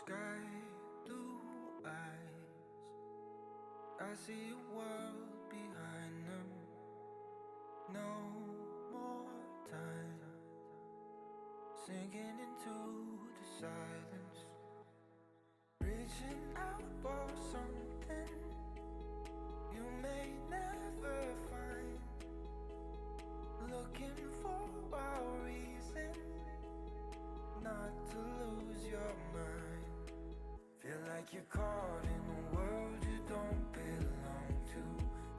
sky blue eyes. I see a world behind them. No more time, sinking into the silence, reaching out for something you may never find, looking for a reason not to lose your mind. Feel like you're caught in a world you don't belong to,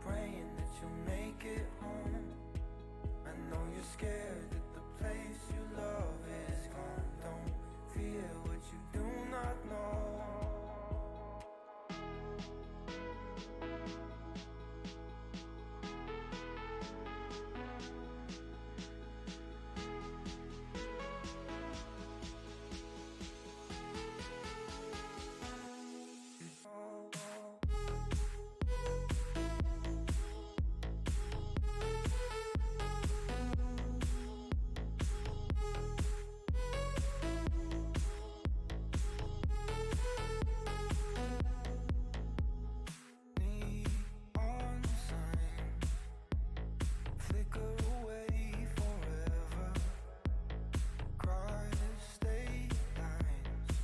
praying that you'll make it home. I know you're scared that the place you love is gone. Don't fear what you do not know. Neon signs flicker away forever. Cross state lines,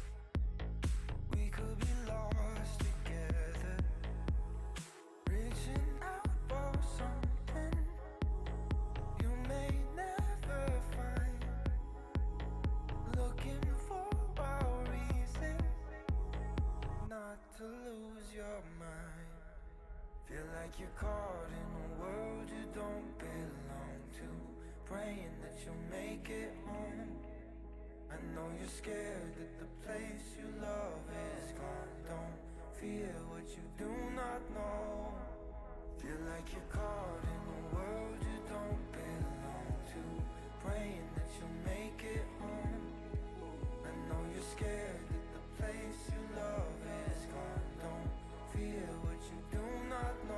we could be lost together. Reaching out for something you may never find, looking for a reason not to lose your mind. Feel like you're caught in a world you don't belong to, praying that you'll make it home. I know you're scared that the place you love is gone. Don't fear what you do not know. Feel like you're caught in a world you don't belong to, praying that you'll make it home. I know you're scared that the place you love is gone. Don't fear what you do not know.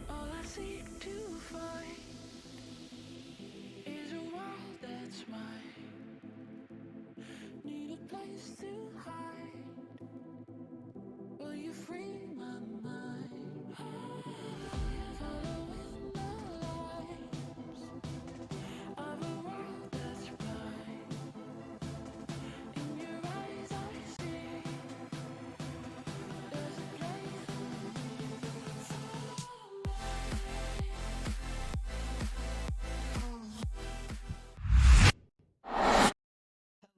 All I seek to find is a world that's mine. Need a place to hide. Will you free my mind? Following the lights of a world that's bright. In your eyes I see there's a place for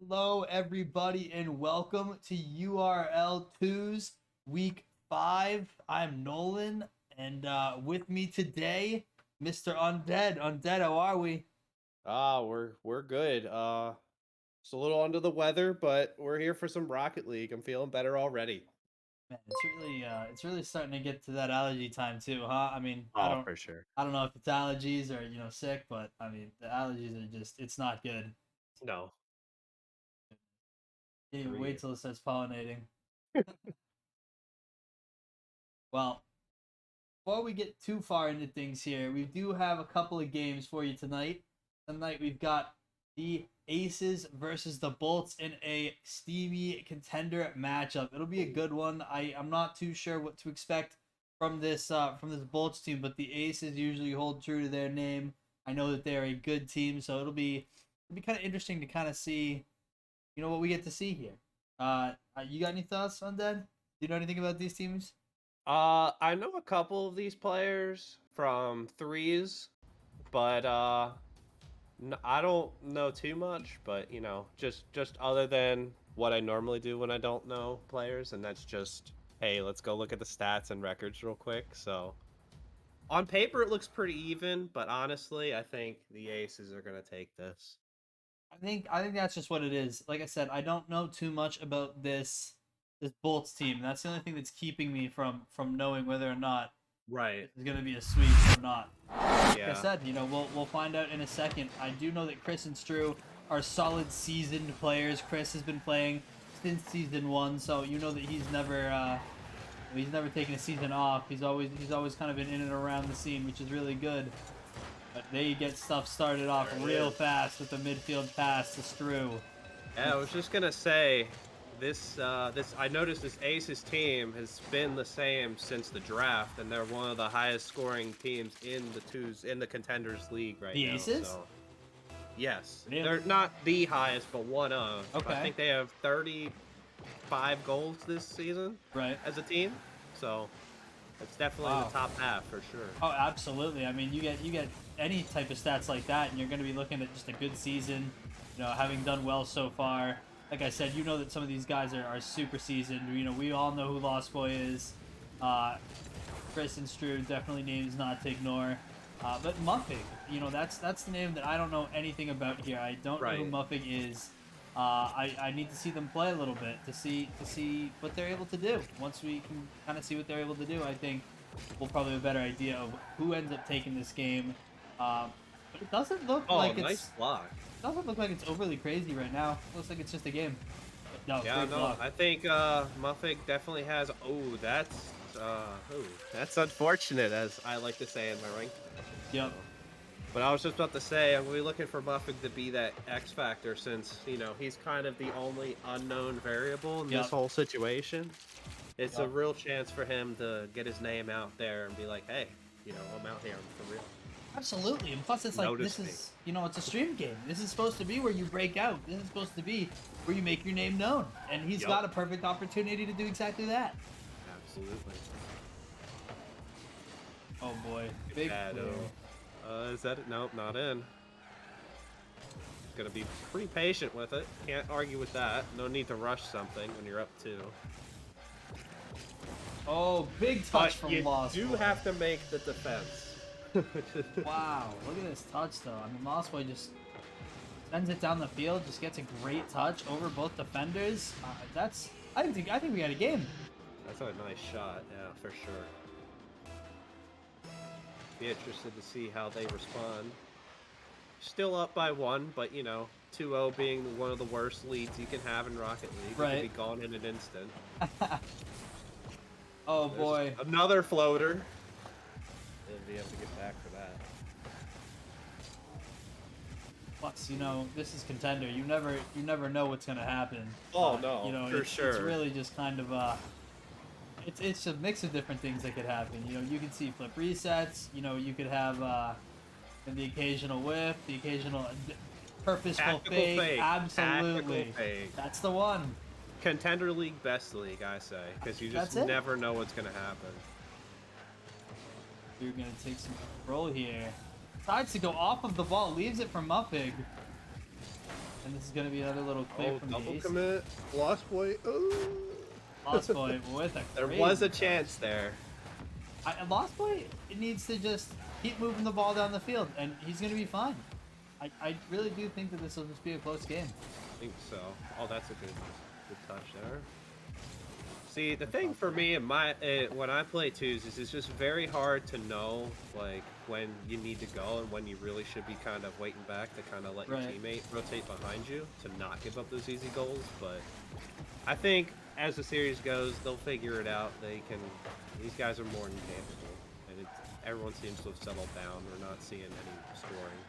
Hello, everybody, and welcome to URL 2's Week 5. I'm Nolan, and with me today, Mr. Undead. Undead, how are we? We're good. Just a little under the weather, but we're here for some Rocket League. I'm feeling better already. Man, it's really starting to get to that allergy time too, huh? I mean, Oh, for sure. I don't know if it's allergies or sick, but I mean the allergies are just it's not good. No, Can't even wait agreed. till it starts pollinating. Well, before we get too far into things here, we do have a couple of games for you tonight. Tonight we've got the Aces versus the Bolts in a steamy contender matchup. It'll be a good one. I'm not too sure what to expect from this Bolts team, but the Aces usually hold true to their name. I know that they're a good team, so it'll be kind of interesting to kind of see, what we get to see here. You got any thoughts on that? Do you know anything about these teams? I know a couple of these players from threes, but I don't know too much. But just other than what I normally do when I don't know players, and that's just, hey, let's go look at the stats and records real quick. So on paper, it looks pretty even, but honestly, I think the Aces are gonna take this. I think that's just what it is. Like I said, I don't know too much about this Bolts team. That's the only thing that's keeping me from knowing whether or not Right. this is going to be a sweep or not. Like I Yeah. said, we'll find out in a second. I do know that Chris and Stru are solid seasoned players. Chris has been playing since season 1, so you know that he's never taken a season off. He's always kind of been in and around the scene, which is really good. But they get stuff started off There it real is. fast with the midfield pass to Stru. Yeah, I was just gonna say, this I noticed this Aces team has been the same since the draft, and they're one of the highest scoring teams in the Contenders League right The now. Aces? So yes, Really? they're not the highest, but one of. I Okay. think they have 35 goals this season Right. as a team. So it's definitely in Wow. the top half for sure. Oh, absolutely. I mean, you get any type of stats like that, and you're going to be looking at just a good season. Having done well so far. Like I said, you know that some of these guys are super seasoned. We all know who Lost Boy is. Chris and Stru, definitely names not to ignore. But Muffig, that's the name that I don't know anything about here. I don't know who Right. Muffig is. I need to see them play a little bit to see what they're able to do. Once we can kind of see what they're able to do, I think we'll probably have a better idea of who ends up taking this game. But it doesn't look Oh, like nice block. doesn't look like it's overly crazy right now. Looks like it's just a game. But no, Yeah, great no, block. I think Muffig definitely has. Oh, that's unfortunate, as I like to say in my rank. Yep. But I was just about to say, I'm really looking for Muffig to be that X factor, since he's kind of the only unknown variable in Yep. this whole situation. It's a Yep. real chance for him to get his name out there and be like, hey, I'm out here, I'm for real. Absolutely. And plus, it's like Notice this me. is it's a stream game. This is supposed to be where you break out. This is supposed to be where you make your name known. And he's Yup. got a perfect opportunity to do exactly that. Absolutely. Oh boy, big Shadow. clear. Is that it? Nope, not in. Gonna be pretty patient with it. Can't argue with that. No need to rush something when you're up 2. Oh, big touch But from you Lost do Boy. have to make the defense. Wow, look at this touch though. I mean, Lost Boy just sends it down the field, just gets a great touch over both defenders. I think we got a game. That's a nice shot, yeah, for sure. Be interested to see how they respond. Still up by 1, but 2-0 being one of the worst leads you can have in Rocket League. Right. It could be gone in an instant. Oh There's boy. another floater. They'll be able to get back for that. Plus, this is Contender. You never know what's gonna happen. Oh, no, for it's sure. really just kind of it's a mix of different things that could happen. You can see flip resets. You could have the occasional whiff, the occasional purposeful Tactical fake. fake. Absolutely, Tactical fake. that's the one. Contender League, best league, I say, because you just That's it. never know what's gonna happen. You're gonna take some control here. Decides to go off of the ball, leaves it for Muffig. And this is gonna be another little clear Oh, from the double ace. commit, Lost Boy. Ooh. Lost Boy with a There crazy was a touch. chance there. Lost Boy needs to just keep moving the ball down the field, and he's gonna be fine. I really do think that this will just be a close game. I think so. Oh, that's a good touch there. See, the thing for me and when I play twos is it's just very hard to know like when you need to go and when you really should be kind of waiting back to kind of let your teammate rotate behind you to not give up those easy goals. But I think as the series goes, they'll figure it out. These guys are more than capable, and everyone seems to have settled down. We're not seeing any scoring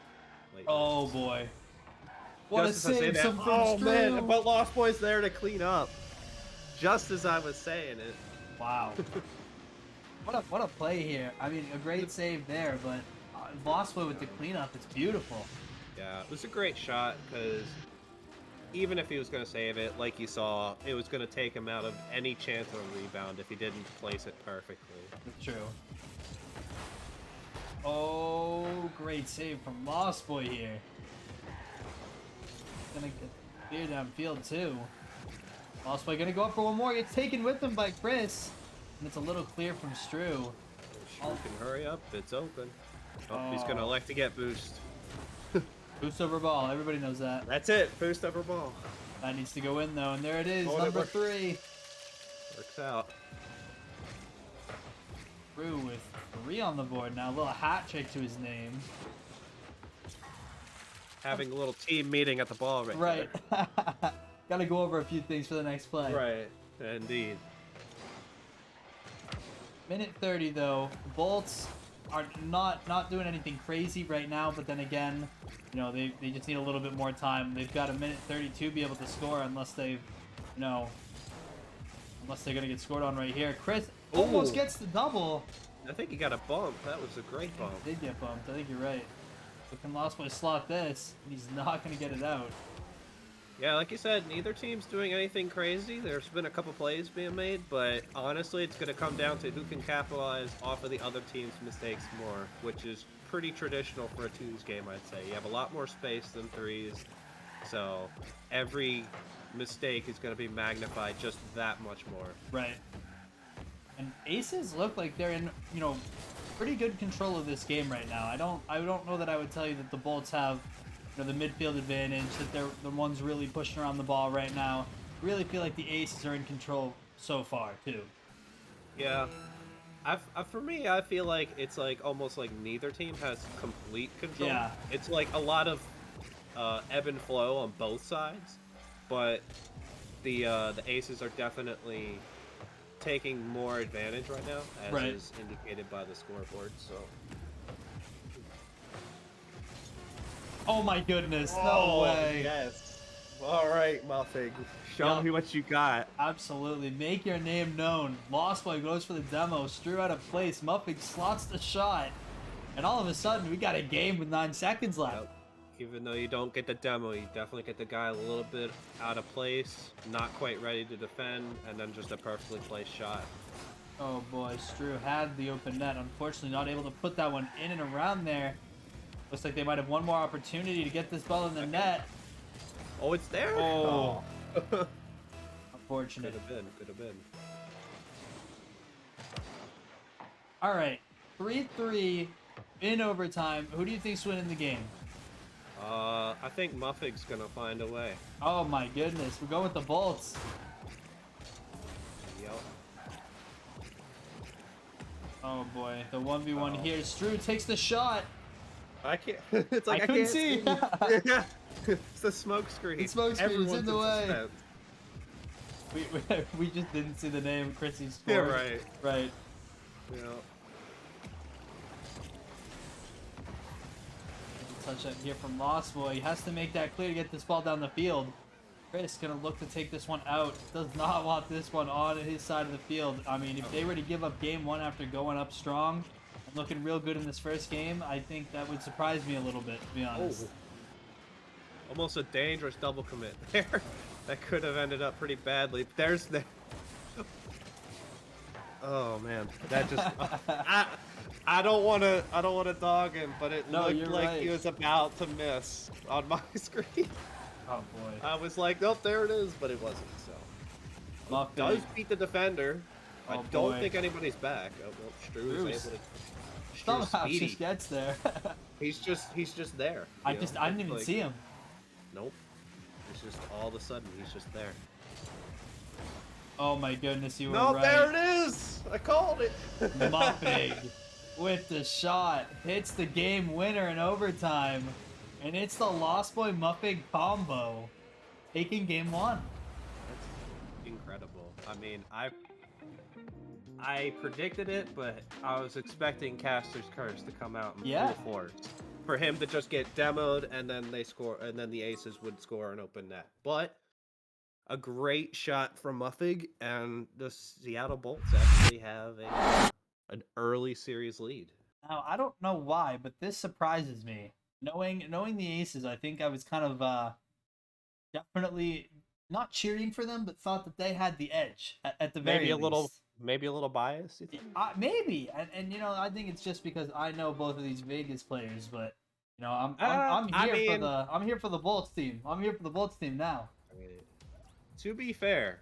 lately. Oh boy! What just a save! Oh man! But Lost Boy's there to clean up. Just as I was saying it. Wow. what a play here. I mean, a great save there, but Lost Boy with the cleanup, it's beautiful. Yeah, it was a great shot because even if he was going to save it, like you saw, it was going to take him out of any chance of a rebound if he didn't place it perfectly. That's true. Oh, great save from Lost Boy here. Gonna get clear downfield too. Lost Boy gonna go up for one more. Gets taken with him by Chris. And it's a little clear from Stru. Stru can hurry up. It's open. Oh, he's gonna elect to get boost. Boost over ball. Everybody knows that. That's it. Boost over ball. That needs to go in though. And there it is. Number 3. Works out. Stru with 3 on the board now. A little hat trick to his name. Having a little team meeting at the ball right there. Gotta go over a few things for the next play. Right, indeed. Minute 30 though. The Bolts are not doing anything crazy right now, but then again, you know, they just need a little bit more time. They've got a minute 32 to be able to score unless they've, you know, unless they're gonna get scored on right here. Chris almost gets the double. I think he got a bump. That was a great bump. He did get bumped. I think you're right. But can Lost Boy slot this? He's not gonna get it out. Yeah, like you said, neither team's doing anything crazy. There's been a couple plays being made, but honestly, it's going to come down to who can capitalize off of the other team's mistakes more, which is pretty traditional for a twos game, I'd say. You have a lot more space than threes, so every mistake is going to be magnified just that much more. Right. And aces look like they're in, you know, pretty good control of this game right now. I don't know that I would tell you that the Bolts have, you know, the midfield advantage, that they're the ones really pushing around the ball right now. Really feel like the aces are in control so far too. Yeah, for me, I feel like it's like almost like neither team has complete control. Yeah, it's like a lot of ebb and flow on both sides, but the aces are definitely taking more advantage right now, as is indicated by the scoreboard. So. Oh my goodness, no way. Yes. All right, Muffig. Show me what you got. Absolutely. Make your name known. Lost Boy goes for the demo. Stru out of place. Muffig slots the shot. And all of a sudden, we got a game with 9 seconds left. Yep. Even though you don't get the demo, you definitely get the guy a little bit out of place, not quite ready to defend, and then just a perfectly placed shot. Oh boy, Stru had the open net. Unfortunately, not able to put that one in and around there. Looks like they might have one more opportunity to get this ball in the net. Oh, it's there? Oh. Unfortunate. Could have been. All right, 3-3 in overtime. Who do you think's winning the game? I think Muffig's gonna find a way. Oh my goodness, we're going with the Bolts. Yep. Oh boy, the 1v1 here. Stru takes the shot. I can't. It's like I couldn't can't see. Yeah, it's the smoke screen. The smoke screen is in the way. Suspense. We just didn't see the name Chrissy scored. Yeah, right. Right. Yeah. Touch that here from Lost Boy. He has to make that clear to get this ball down the field. Chris gonna look to take this one out. Does not want this one on his side of the field. I mean, if they were to give up game 1 after going up strong and looking real good in this first game, I think that would surprise me a little bit, to be honest. Oh. Almost a dangerous double commit there. That could have ended up pretty badly. There's the... Oh man, that just... I don't want to dog him, but it looked like he was about to miss on my screen. Oh boy. I was like, nope, there it is, but it wasn't. So it does beat the defender. I don't think anybody's back. Oh, well, Stru is able to. Somehow just gets there. he's just there. I didn't even see him. Nope. It's just all of a sudden he's just there. Oh my goodness, you were No, right. there it is! I called it! Muffig with the shot hits the game winner in overtime, and it's the Lost Boy Muffig combo taking game one. That's incredible. I mean, I predicted it, but I was expecting Caster's Curse to come out in Yeah. full force. For him to just get demoed and then they score, and then the aces would score an open net. But a great shot from Muffig, and the Seattle Bolts actually have an early series lead. Now I don't know why, but this surprises me. Knowing the aces, I think I was kind of definitely not cheering for them, but thought that they had the edge at the very least. Maybe a little biased. You think? Maybe, and I think it's just because I know both of these Vegas players, but I'm here for the Bolts team. I'm here for the Bolts team now. I mean, to be fair,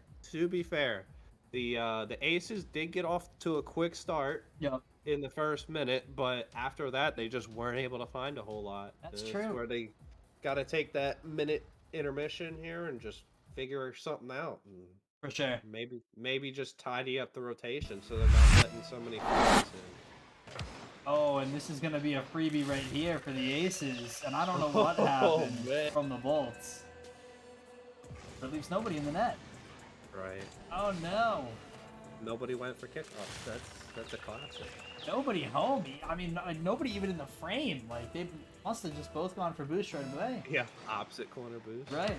the Aces did get off to a quick start. Yep. In the first minute, but after that they just weren't able to find a whole lot. That's true. Where they got to take that minute intermission here and just figure something out. And For sure. maybe just tidy up the rotation so they're not letting so many freebies in. Oh, and this is going to be a freebie right here for the Aces, and I don't know what happened from the Bolts. But leaves nobody in the net. Right. Oh no. Nobody went for kickoff. That's a classic. Nobody home. I mean, nobody even in the frame. Like, they must have just both gone for boost right away. Yeah, opposite corner boost. Right.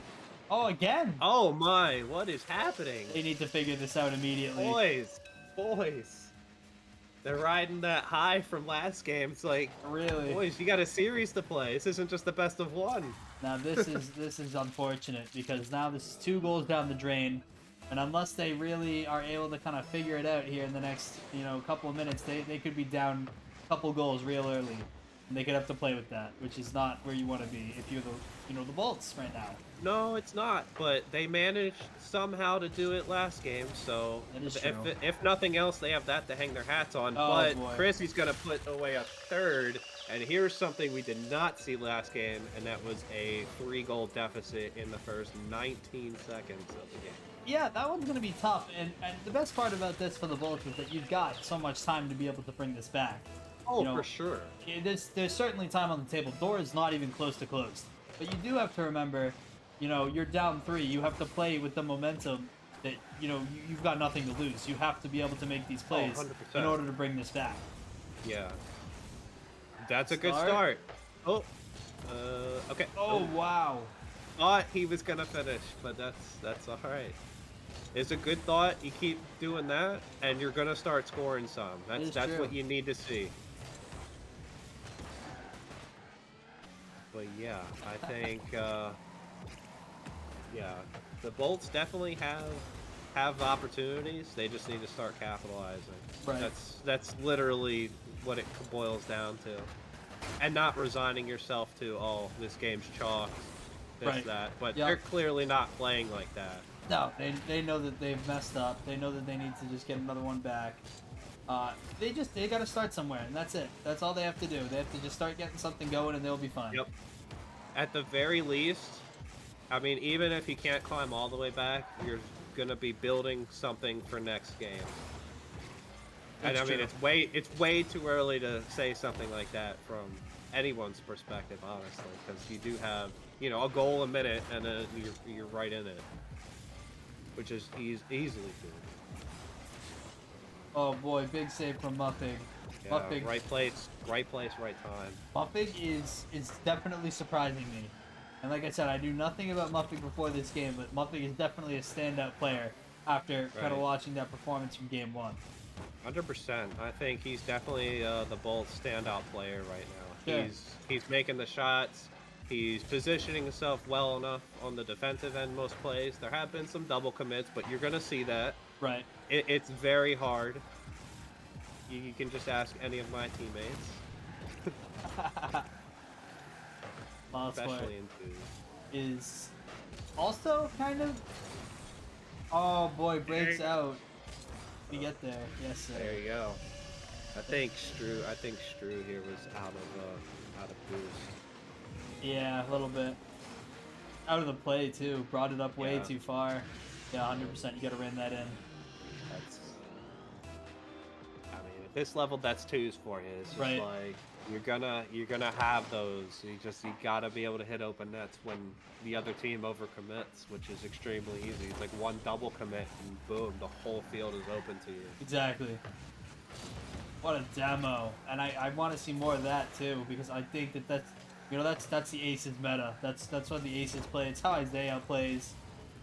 Oh, again. Oh my, what is happening? They need to figure this out immediately. Boys. They're riding that high from last game. It's like, really, boys, you got a series to play. This isn't just the best of one. Now this is unfortunate because now this is 2 goals down the drain. And unless they really are able to kind of figure it out here in the next, couple of minutes, they could be down a couple goals real early. And they could have to play with that, which is not where you want to be if you're the Bolts right now. No, it's not, but they managed somehow to do it last game, so That is true. if nothing else, they have that to hang their hats on. Oh, but boy. Chrissy's going to put away a third, and here's something we did not see last game, and that was a 3-goal deficit in the first 19 seconds of the game. Yeah, that one's going to be tough, and the best part about this for the Bolts is that you've got so much time to be able to bring this back. Oh, for sure. There's certainly time on the table. Door is not even close to closed. But you do have to remember, you're down 3. You have to play with the momentum that, you've got nothing to lose. You have to be able to make these plays 100%. in order to bring this back. Yeah. That's a good start. Oh. Okay. Oh, wow. Thought he was going to finish, but that's all right. It's a good thought. You keep doing that, and you're going to start scoring some. That's true. what you need to see. But yeah, I think the Bolts definitely have opportunities. They just need to start capitalizing. Right. That's literally what it boils down to, and not resigning yourself to this game's chalk, that. But they're clearly not playing like that. No, they know that they've messed up. They know that they need to just get another one back. They got to start somewhere, and that's it. That's all they have to do. They have to just start getting something going, and they'll be fine. Yep. At the very least, I mean, even if you can't climb all the way back, you're gonna be building something for next game. That's and I mean, true. it's way too early to say something like that from anyone's perspective, honestly, because you do have a goal a minute, and then you're right in it, which is easily doable. Oh boy, big save from Muffig. Yeah, Muffig. right place, right time. Muffig is definitely surprising me. And like I said, I knew nothing about Muffig before this game, but Muffig is definitely a standout player after kind of watching that performance from game 1. 100%. I think he's definitely the Bolts standout player right now. Sure. He's making the shots. He's positioning himself well enough on the defensive end most plays. There have been some double commits, but you're going to see that. Right. It's very hard. You can just ask any of my teammates. Especially in 2. Is also kind of... Oh boy, breaks out. We get there. Yes, sir. There you go. I think Stru here was out of boost. Yeah, a little bit. Out of the play too. Brought it up way too far. Yeah, 100%. You gotta rein that in. That's, I mean, at this level, that's twos for you. It's just Right. like you're gonna have those. You gotta be able to hit open nets when the other team overcommits, which is extremely easy. It's like one double commit and boom, the whole field is open to you. Exactly. What a demo, and I want to see more of that too, because I think that's the Aces meta. That's what the Aces play. It's how Isaiah plays.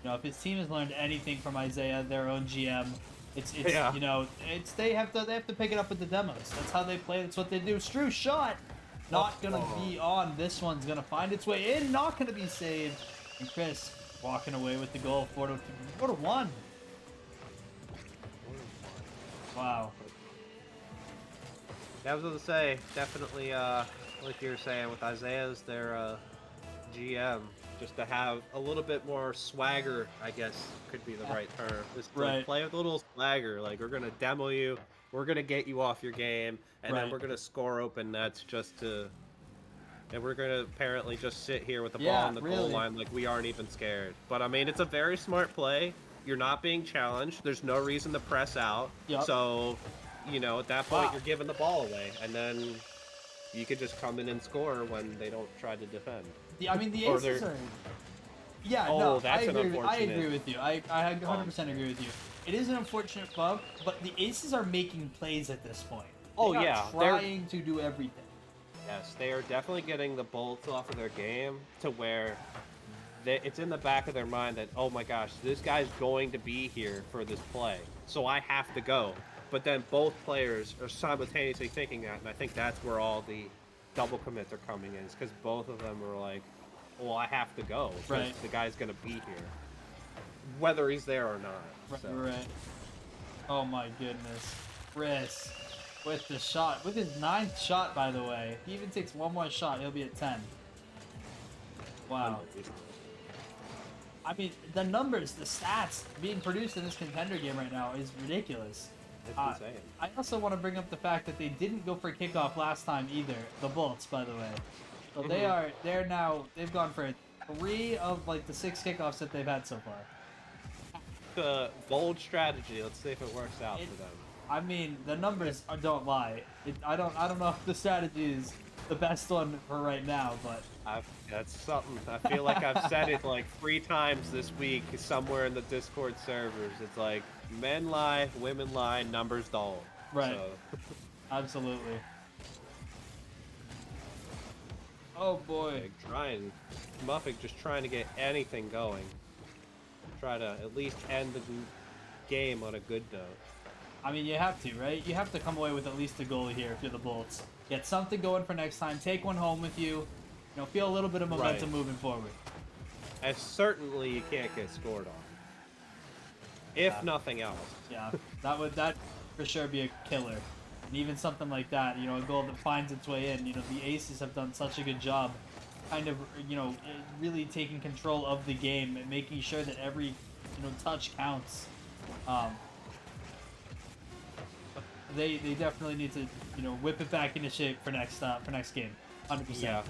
If his team has learned anything from Isaiah, their own GM, it's Yeah. they have to pick it up with the demos. That's how they play. That's what they do. Stru shot, not gonna be on. This one's gonna find its way in. Not gonna be saved. And Chris walking away with the goal. 4-1. Wow. Yeah, I was going to say, definitely, like you were saying, with Isaiah's their GM, just to have a little bit more swagger, I guess could be the right term. Just to Right. play with a little swagger. Like, we're going to demo you, we're going to get you off your game, and then Right. we're going to score open nets and we're going to apparently just sit here with the Yeah, ball on the goal really. line like we aren't even scared. But, I mean, it's a very smart play. You're not being challenged. There's no reason to press out. Yup. So... at that point, Wow. you're giving the ball away, and then you could just come in and score when they don't try to defend. The Or Aces they're- are. Yeah, Oh, no, that's an I unfortunate agree with you. I 100% agree with you. It is an unfortunate bump, but the Aces are making plays at this point. Oh, They are yeah, they're- trying to do everything. Yes, they are definitely getting the bolts off of their game to where it's in the back of their mind that, oh my gosh, this guy's going to be here for this play, so I have to go. But then both players are simultaneously thinking that, and I think that's where all the double commits are coming in, is because both of them are like, well, I have to go, because Right. the guy's going to be here, whether he's there or not. Right, So. right. Oh my goodness. Chris with the shot. With his 9th shot, by the way. If he even takes one more shot, he'll be at 10. Wow. I mean, the numbers, the stats being produced in this Contender game right now is ridiculous. It's insane. I also want to bring up the fact that they didn't go for kickoff last time either. The Bolts, by the way. So they've gone for 3 of like the 6 kickoffs that they've had so far. The bold strategy. Let's see if it works out for them. I mean, the numbers don't lie. I don't know if the strategy is the best one for right now, but That's something. I feel like I've said it like 3 times this week somewhere in the Discord servers. It's like men lie, women lie, numbers don't. Right. So, absolutely. Oh boy. like Muffig just trying to get anything going. Try to at least end the game on a good note. I mean, you have to, right? You have to come away with at least a goal here if you're the Bolts. Get something going for next time. Take one home with you. Feel a little bit of momentum moving forward. And certainly you can't get scored on. If nothing else. Yeah, that for sure be a killer. And even something like that, a goal that finds its way in. The Aces have done such a good job, kind of, really taking control of the game and making sure that every, touch counts. They definitely need to, whip it back into shape for next game. 100%. Yeah.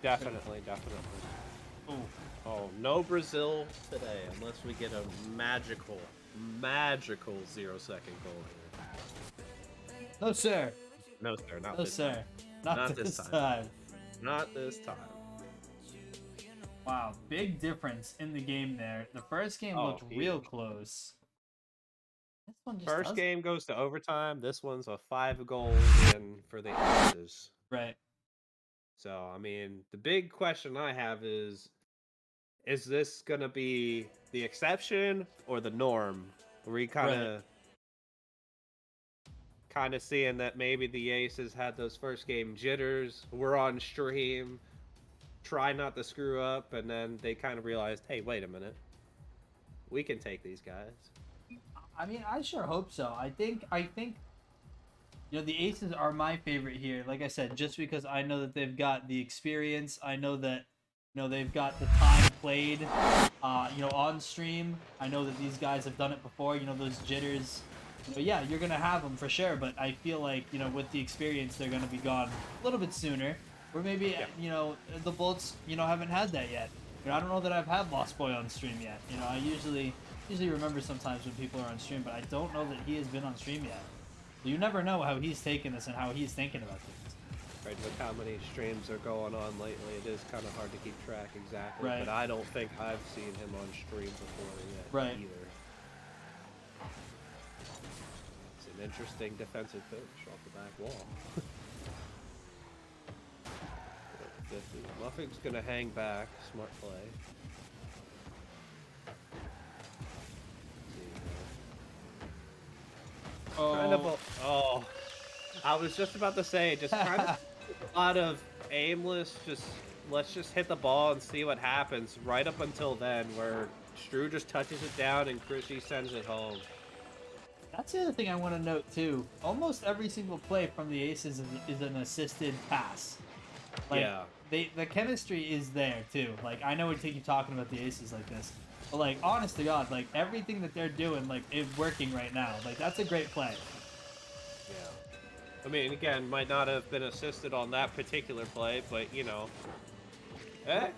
Definitely. Ooh. Oh, no Brazil today, unless we get a magical 0-second goal here. No, sir. No, sir, not No, this sir. time. Not this time. Not this time. Wow, big difference in the game there. The first game Oh, looked real huge. close. This one just First doesn't. game goes to overtime. This one's a 5-goal win for the Aces. Right. So, I mean, the big question I have is this going to be the exception or the norm? Are we kind of seeing that maybe the Aces had those first game jitters, we're on stream, try not to screw up, and then they kind of realized, hey, wait a minute, we can take these guys. I mean, I sure hope so. I think the Aces are my favorite here. Like I said, just because I know that they've got the experience. I know that they've got the time played on stream. I know that these guys have done it before. Those jitters. Yeah, you're gonna have them for sure. But I feel like with the experience, they're gonna be gone a little bit sooner. Or maybe the Bolts haven't had that yet. I don't know that I've had Lost Boy on stream yet. I usually remember sometimes when people are on stream, but I don't know that he has been on stream yet. So you never know how he's taking this and how he's thinking about things. Right, with how many streams are going on lately, it is kind of hard to keep track exactly. Right. But I don't think I've seen him on stream before yet Right. either. It's an interesting defensive pitch off the back wall. 50. Muffing's gonna hang back. Smart play. Oh, I was just about to say, just kind of a lot of aimless, let's just hit the ball and see what happens right up until then, where Stru just touches it down and Krishy sends it home. That's the other thing I want to note too. Almost every single play from the Aces is an assisted pass. Like, Yeah. The chemistry is there too. Like, I know we keep talking about the Aces like this, but like, honest to God, like everything that they're doing, like, is working right now. Like, that's a great play. Yeah. I mean, again, might not have been assisted on that particular play, but you know,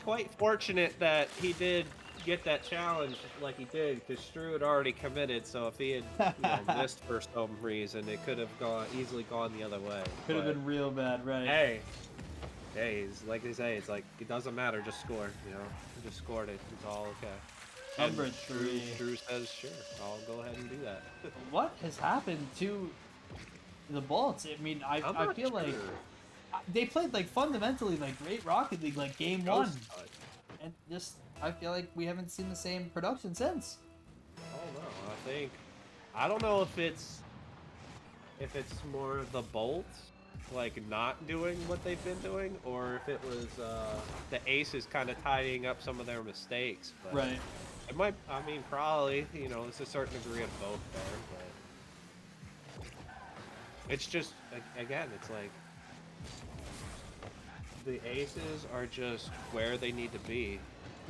quite fortunate that he did get that challenge like he did, because Stru had already committed. So if he had missed for some reason, it could have easily gone the other way. Could have been real bad, right? Hey, like they say, it's like, it doesn't matter, just score. Just scored it. It's all okay. Number And 3. Stru says, sure, I'll go ahead and do that. What has happened to the Bolts? I mean, I feel like they played like fundamentally like great Rocket League, like game one, and just I feel like we haven't seen the same production since. Oh no, I don't know if it's more of the Bolts like not doing what they've been doing, or if it was the Aces kind of tidying up some of their mistakes. But Right. it might. I mean, probably. There's a certain degree of both there, but it's just, again, it's like the Aces are just where they need to be.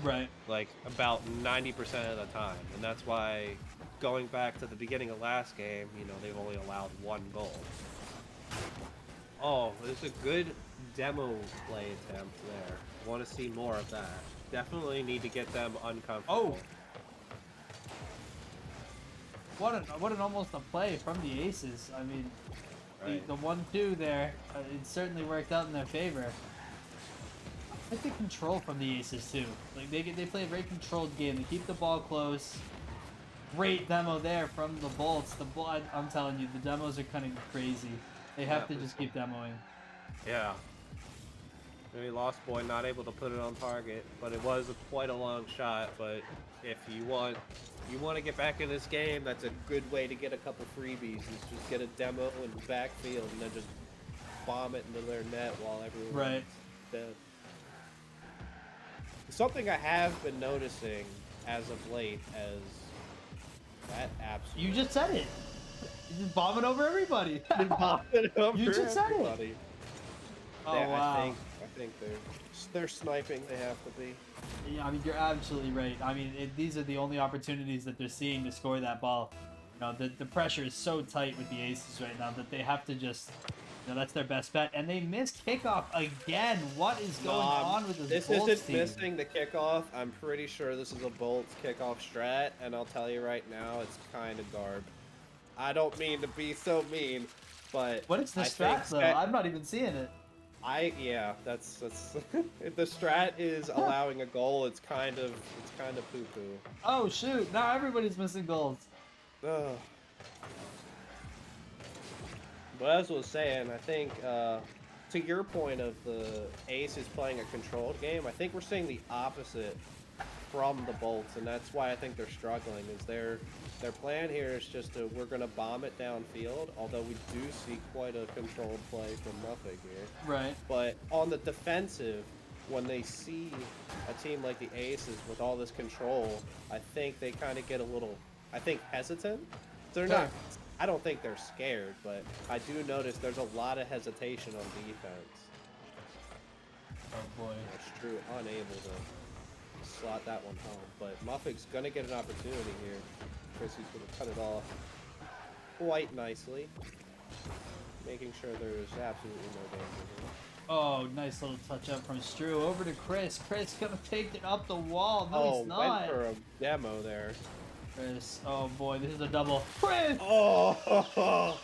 Right. Like about 90% of the time, and that's why going back to the beginning of last game, they've only allowed 1 goal. Oh, there's a good demo play attempt there. Want to see more of that. Definitely need to get them uncomfortable. Oh, what an almost a play from the Aces. I mean, Right. the 1-2 there, it certainly worked out in their favor. I like the control from the Aces too. Like they play a very controlled game. They keep the ball close. Great demo there from the Bolts. I'm telling you, the demos are kind of crazy. They have to just keep demoing. Yeah. Maybe Lost Boy not able to put it on target, but it was quite a long shot. But if you want to get back in this game, that's a good way to get a couple freebies. Is just get a demo in the backfield and then just bomb it into their net while everyone's dead. Something I have been noticing as of late as that absolutely. You just said it. You just bombing over everybody. You just said it. Oh wow. I think they're sniping. They have to be. Yeah, I mean, you're absolutely right. I mean, these are the only opportunities that they're seeing to score that ball. The pressure is so tight with the Aces right now that they have to just, that's their best bet. And they missed kickoff again. What is going on with this Bolts isn't team? missing the kickoff. I'm pretty sure this is a Bolts kickoff strat, and I'll tell you right now, it's kind of garb. I don't mean to be so mean, but what is the strat though? I'm not even seeing it. That's the strat is allowing a goal. It's kind of poo poo. Oh shoot! Now everybody's missing goals. Ugh. But as I was saying, I think to your point of the Aces playing a controlled game, I think we're seeing the opposite from the Bolts, and that's why I think they're struggling. Is their plan here is just we're gonna bomb it downfield, although we do see quite a controlled play from Muffig here. Right. But on the defensive, when they see a team like the Aces with all this control, I think they kind of get a little, hesitant. They're not. I don't think they're scared, but I do notice there's a lot of hesitation on defense. Oh boy. Stru unable to slot that one home, but Muffig's gonna get an opportunity here. Chrissy's gonna cut it off quite nicely, making sure there's absolutely no danger here. Oh, nice little touch up from Stru. Over to Chris. Chris gonna take it up the wall. No, Oh, he's went not. for a demo there. Chris. Oh boy, this is a double. Chris! Oh,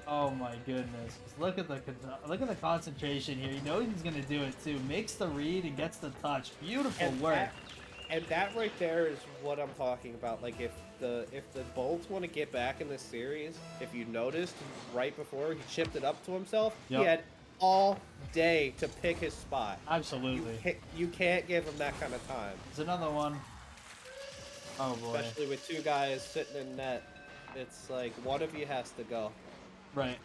Oh my goodness. Just look at the concentration here. You know he's gonna do it too. Makes the read and gets the touch. Beautiful work. And that right there is what I'm talking about. Like if the Bolts want to get back in this series, if you noticed right before he chipped it up to himself, Yep. he had all day to pick his spot. Absolutely. You can't give him that kind of time. There's another one. Oh boy. Especially with two guys sitting in net. It's like one of you has to go. Right.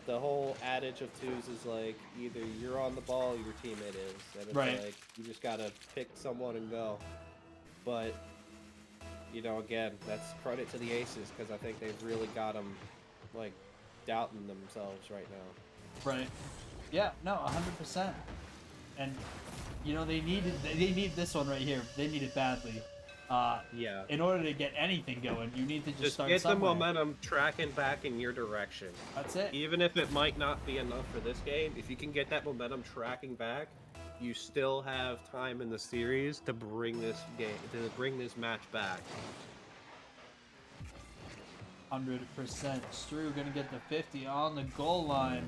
The whole adage of twos is like either you're on the ball or your teammate is. And it's Right. like you just gotta pick someone and go. But you know, again, that's credit to the aces because I think they've really got them like doubting themselves right now. Right. Yeah. No. 100%. And you know they need this one right here. They need it badly. Yeah. In order to get anything going, you need to just start get somewhere. the momentum tracking back in your direction. That's it. Even if it might not be enough for this game, if you can get that momentum tracking back, you still have time in the series to bring this match back. 100%. Stru gonna get the 50 on the goal line.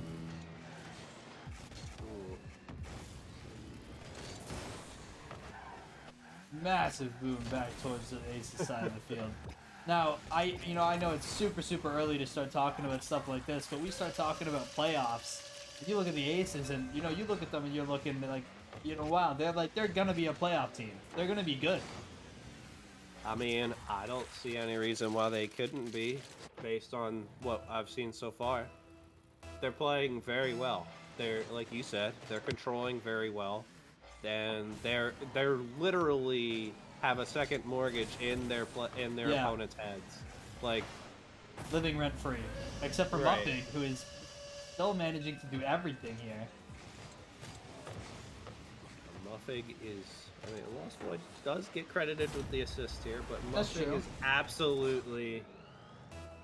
Ooh. Massive boom back towards the Aces side of the field. Now, I know it's super early to start talking about stuff like this, but we start talking about playoffs. If you look at the Aces and you look at them and you're looking like, wow, they're gonna be a playoff team. They're gonna be good. I mean, I don't see any reason why they couldn't be, based on what I've seen so far. They're playing very well. They're, like you said, they're controlling very well. And they're literally have a second mortgage in their Yeah. opponents' heads, like Living rent free, except for Right. Muffig, who is still managing to do everything here. Muffig is. I mean, Lost Boy does get credited with the assist here, but That's Muffig true. is absolutely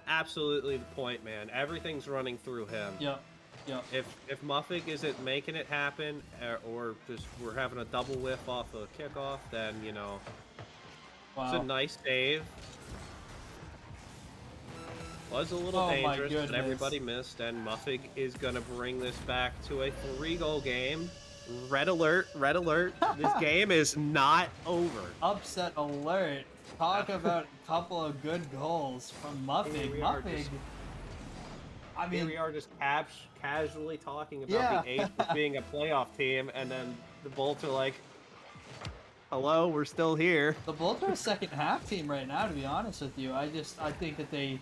the point man. Everything's running through him. Yep. If Muffig isn't making it happen, or just we're having a double whiff off a kickoff, then Wow. it's a nice save. Was a little Oh my dangerous, goodness. but everybody missed, and Muffig is gonna bring this back to a 3-goal game. Red alert! Red alert! This game is not over. Upset alert. Talk about a couple of good goals from Muffig. we are Muffig. just- I Here mean, we are just casually talking about Yeah. the Aces being a playoff team, and then the Bolts are like, "Hello, we're still here." the Bolts are a second half team right now, to be honest with you. I think they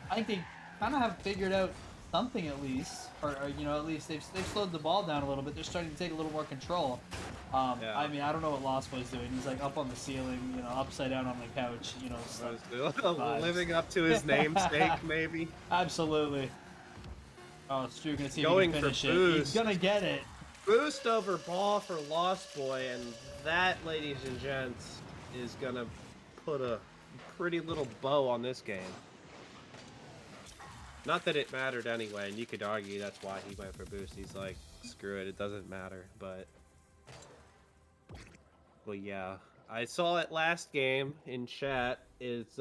kind of have figured out something at least, or at least they've slowed the ball down a little bit. They're starting to take a little more control. Yeah. I mean, I don't know what Lost Boy's doing. He's like up on the ceiling, upside down on the couch, stuff. Living up to his namesake, maybe. Absolutely. Oh, Stu gonna see if Going he can for finish it. He's boost. gonna get it. Boost over ball for Lost Boy, and that, ladies and gents, is gonna put a pretty little bow on this game. Not that it mattered anyway, and you could argue that's why he went for boost. He's like, screw it, it doesn't matter. But yeah, I saw it last game in chat. It's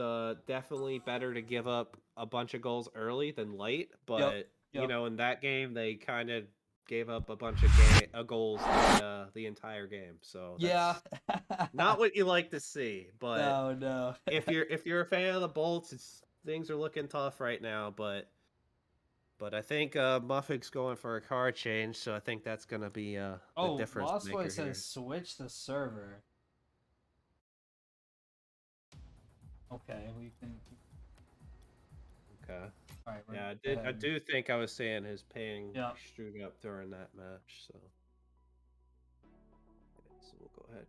definitely better to give up a bunch of goals early than late. But Yep. in that game they kind of gave up a bunch of goals the entire game. So that's not what you like to see. But No. if you're a fan of the Bolts, things are looking tough right now. But I think Muffig's going for a card change, so I think that's gonna be the difference Lost Boy maker says here. switch the server. Okay, we can. Okay. All right. Yeah, I do think I was saying his ping Yeah. screwed up during that match, so. Okay, so we'll go ahead.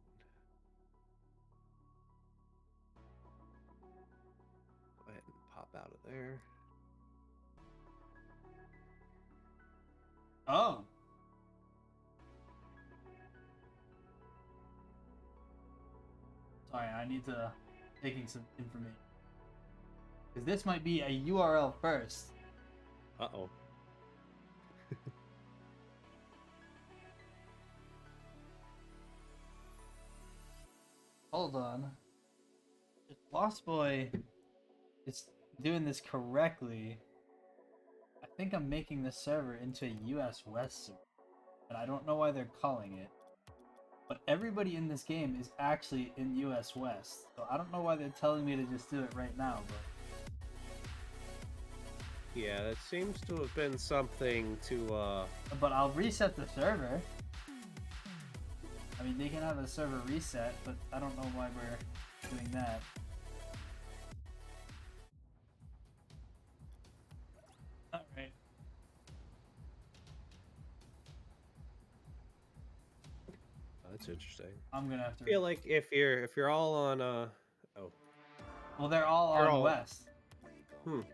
Go ahead and pop out of there. Oh. Sorry, I need to taking some information. Because this might be a URL first. Uh-oh. Hold on. If Lost Boy is doing this correctly, I think I'm making this server into a US West server. And I don't know why they're calling it. But everybody in this game is actually in US West. So I don't know why they're telling me to just do it right now, but Yeah, that seems to have been something to, But I'll reset the server. I mean, they can have a server reset, but I don't know why we're doing that. Alright. That's interesting. I'm gonna have to... I feel like if you're all on, oh. Well, they're all They're on all- West.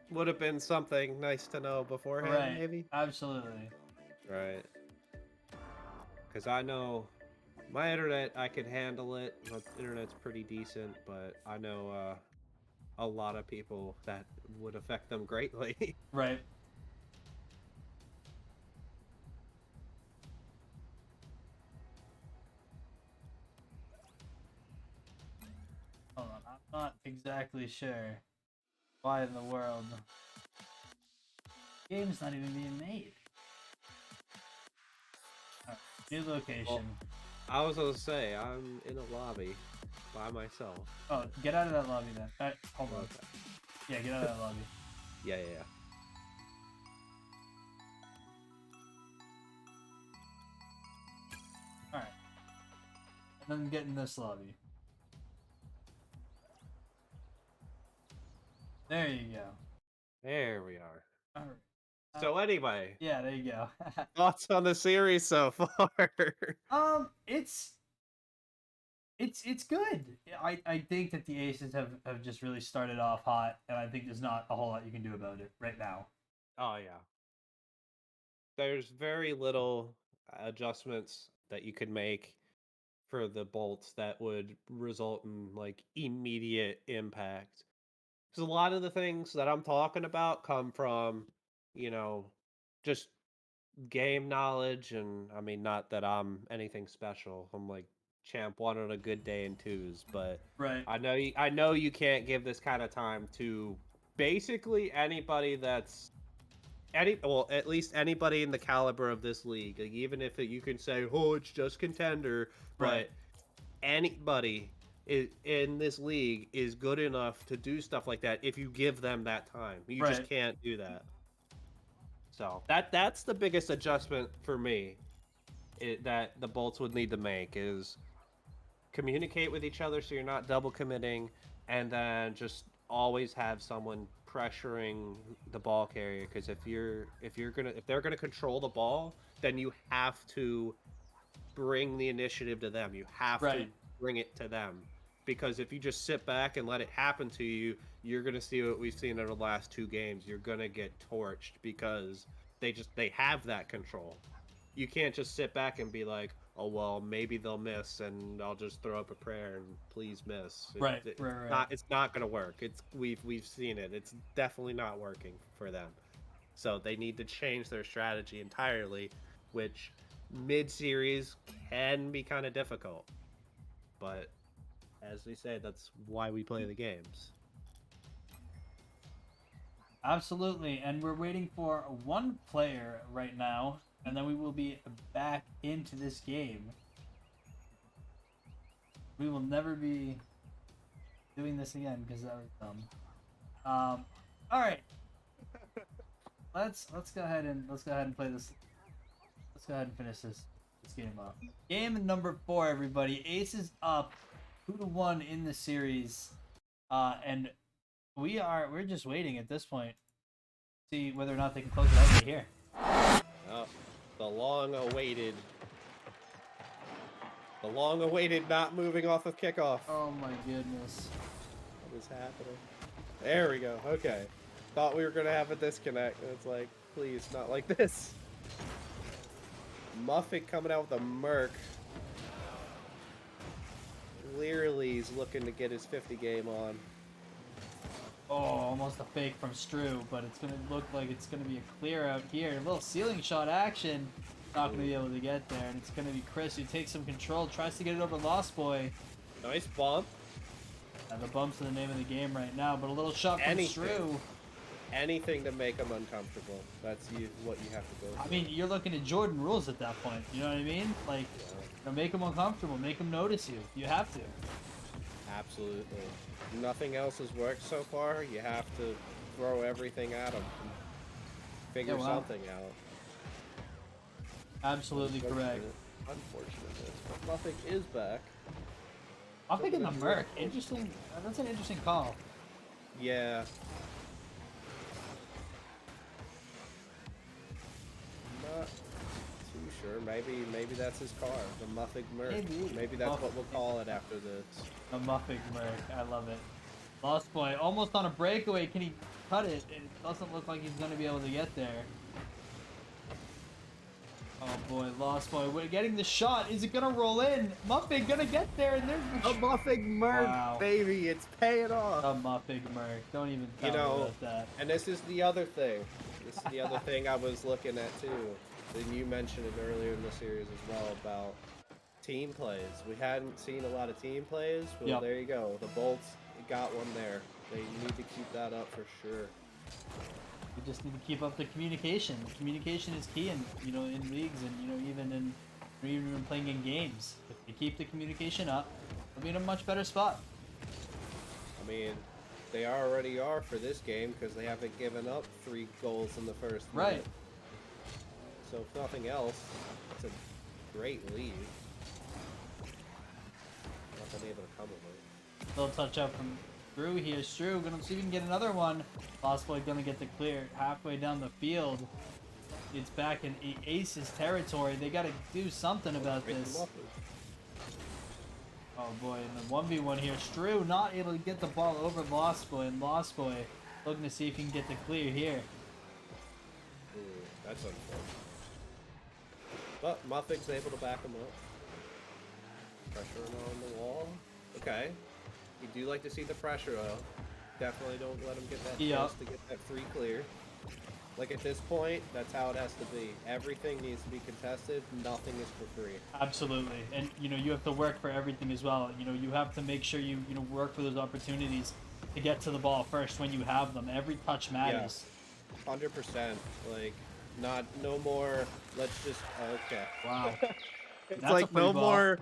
Would have been something nice to know beforehand, Right. maybe? Absolutely. Right. Because I know my internet, I could handle it. My internet's pretty decent, but I know a lot of people that would affect them greatly. Right. Hold on, I'm not exactly sure why in the world the game's not even being made. Alright, new location. I was gonna say, I'm in a lobby by myself. Oh, get out of that lobby then. Hold on. Okay. Yeah, get out of that lobby. Yeah. Alright. And then get in this lobby. There you go. There we are. Alright. So anyway, Yeah, there you go. thoughts on the series so far? It's good. I think that the Aces have just really started off hot, and I think there's not a whole lot you can do about it right now. Oh yeah. There's very little adjustments that you could make for the bolts that would result in like immediate impact. Because a lot of the things that I'm talking about come from, just game knowledge, and I mean, not that I'm anything special. I'm like champ one on a good day and twos, but Right. I know you can't give this kind of time to basically anybody that's at least anybody in the caliber of this league. Like, even if you can say, oh, it's just Contender, Right. but anybody in this league is good enough to do stuff like that if you give them that time. You just Right. can't do that. So that's the biggest adjustment for me that the Bolts would need to make is communicate with each other so you're not double committing, and then just always have someone pressuring the ball carrier, because if they're gonna control the ball, then you have to bring the initiative to them. You have to Right. bring it to them, because if you just sit back and let it happen to you, you're gonna see what we've seen in the last 2 games. You're gonna get torched because they have that control. You can't just sit back and be like, oh well, maybe they'll miss and I'll just throw up a prayer and please miss. Right. It's not gonna work. We've seen it. It's definitely not working for them. So they need to change their strategy entirely, which mid-series can be kind of difficult. But as we say, that's why we play the games. Absolutely, and we're waiting for one player right now, and then we will be back into this game. We will never be doing this again because that was dumb. All right. Let's go ahead and play this. Let's go ahead and finish this game up. Game number 4, everybody. Aces up 2-1 in the series, and we're just waiting at this point to see whether or not they can close it out right here. Oh, the long-awaited not moving off of kickoff. Oh my goodness. What is happening? There we go. Okay. Thought we were gonna have a disconnect, and it's like, please, not like this. Muffet coming out with a Merc. Clearly he's looking to get his 50 game on. Oh, almost a fake from Stru, but it's going to look like it's going to be a clear out here. A little ceiling shot action. Not going to be able to get there, and it's going to be Chris who takes some control, tries to get it over Lost Boy. Nice bump. And the bumps are the name of the game right now, but a little shot from Stru. Anything to make them uncomfortable. That's what you have to go for. I mean, you're looking at Jordan rules at that point. You know what I mean? Like, make them uncomfortable, make them notice you. You have to. Absolutely. Nothing else has worked so far. You have to throw everything at them. Figure something out. Absolutely correct. Unfortunate, but nothing is back. I'm thinking the Merc. Interesting. That's an interesting call. Yeah. Not too sure. Maybe that's his car, the Muffig Merc. Maybe that's what we'll call it after this. A Muffig Merc. I love it. Lost Boy almost on a breakaway. Can he cut it? It doesn't look like he's going to be able to get there. Oh boy, Lost Boy. We're getting the shot. Is it going to roll in? Muffig going to get there, and there's the Muffig Merc, baby. It's paying off. A Muffig Merc. Don't even tell me about that. And this is the other thing. This is the other thing I was looking at too. And you mentioned it earlier in the series as well about team plays. We hadn't seen a lot of team plays. Well, there you go. The Bolts got one there. They need to keep that up for sure. We just need to keep up the communication. Communication is key in in leagues and even when playing in games. If you keep the communication up, we'll be in a much better spot. I mean, they already are for this game because they haven't given up 3 goals in the first minute. Right. So if nothing else, it's a great lead. Not been able to come with it. Little touch up from Drew here. Stru gonna see if we can get another one. Lost Boy gonna get the clear halfway down the field. It's back in Ace's territory. They gotta do something about this. Oh boy, in the 1v1 here, Stru not able to get the ball over Lost Boy, and Lost Boy looking to see if he can get the clear here. Ooh, that's unfortunate. But Muffig's able to back him up. Pressure on the wall. Okay. You do like to see the pressure though. Definitely don't let him get that chance to get that free clear. Like at this point, that's how it has to be. Everything needs to be contested. Nothing is for free. Absolutely, and you have to work for everything as well. You have to make sure you work for those opportunities to get to the ball first when you have them. Every touch matters. Yeah. 100%. Like, no more. Let's just okay. Wow. It's That's like no ball.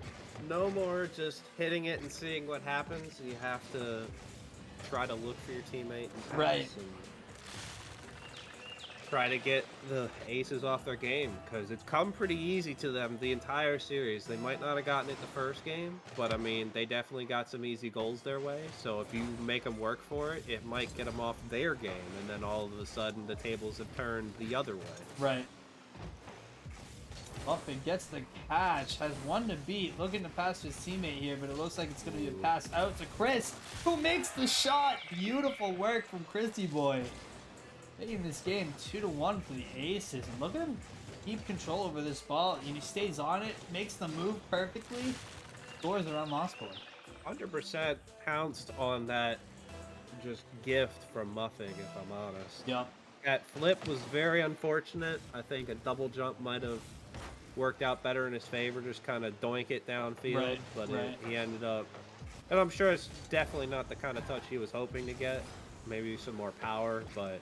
more just hitting it and seeing what happens. You have to try to look for your teammate and pass right. And try to get the aces off their game because it's come pretty easy to them the entire series. They might not have gotten it the first game, but I mean they definitely got some easy goals their way. So if you make them work for it, it might get them off their game, and then all of a sudden the tables have turned the other way. Right. Muffig gets the catch, has one to beat, looking to pass his teammate here, but it looks like it's going to be a pass out to Chris, who makes the shot. Beautiful work from Christy Boy. Making this game 2-1 for the Aces, and look at him keep control over this ball, and he stays on it, makes the move perfectly, scores around Lost Boy. 100% pounced on that just gift from Muffig, if I'm honest. Yep. That flip was very unfortunate. I think a double jump might have worked out better in his favor, just kind of doink it downfield, but he ended up, and I'm sure it's definitely not the kind of touch he was hoping to get, maybe some more power, but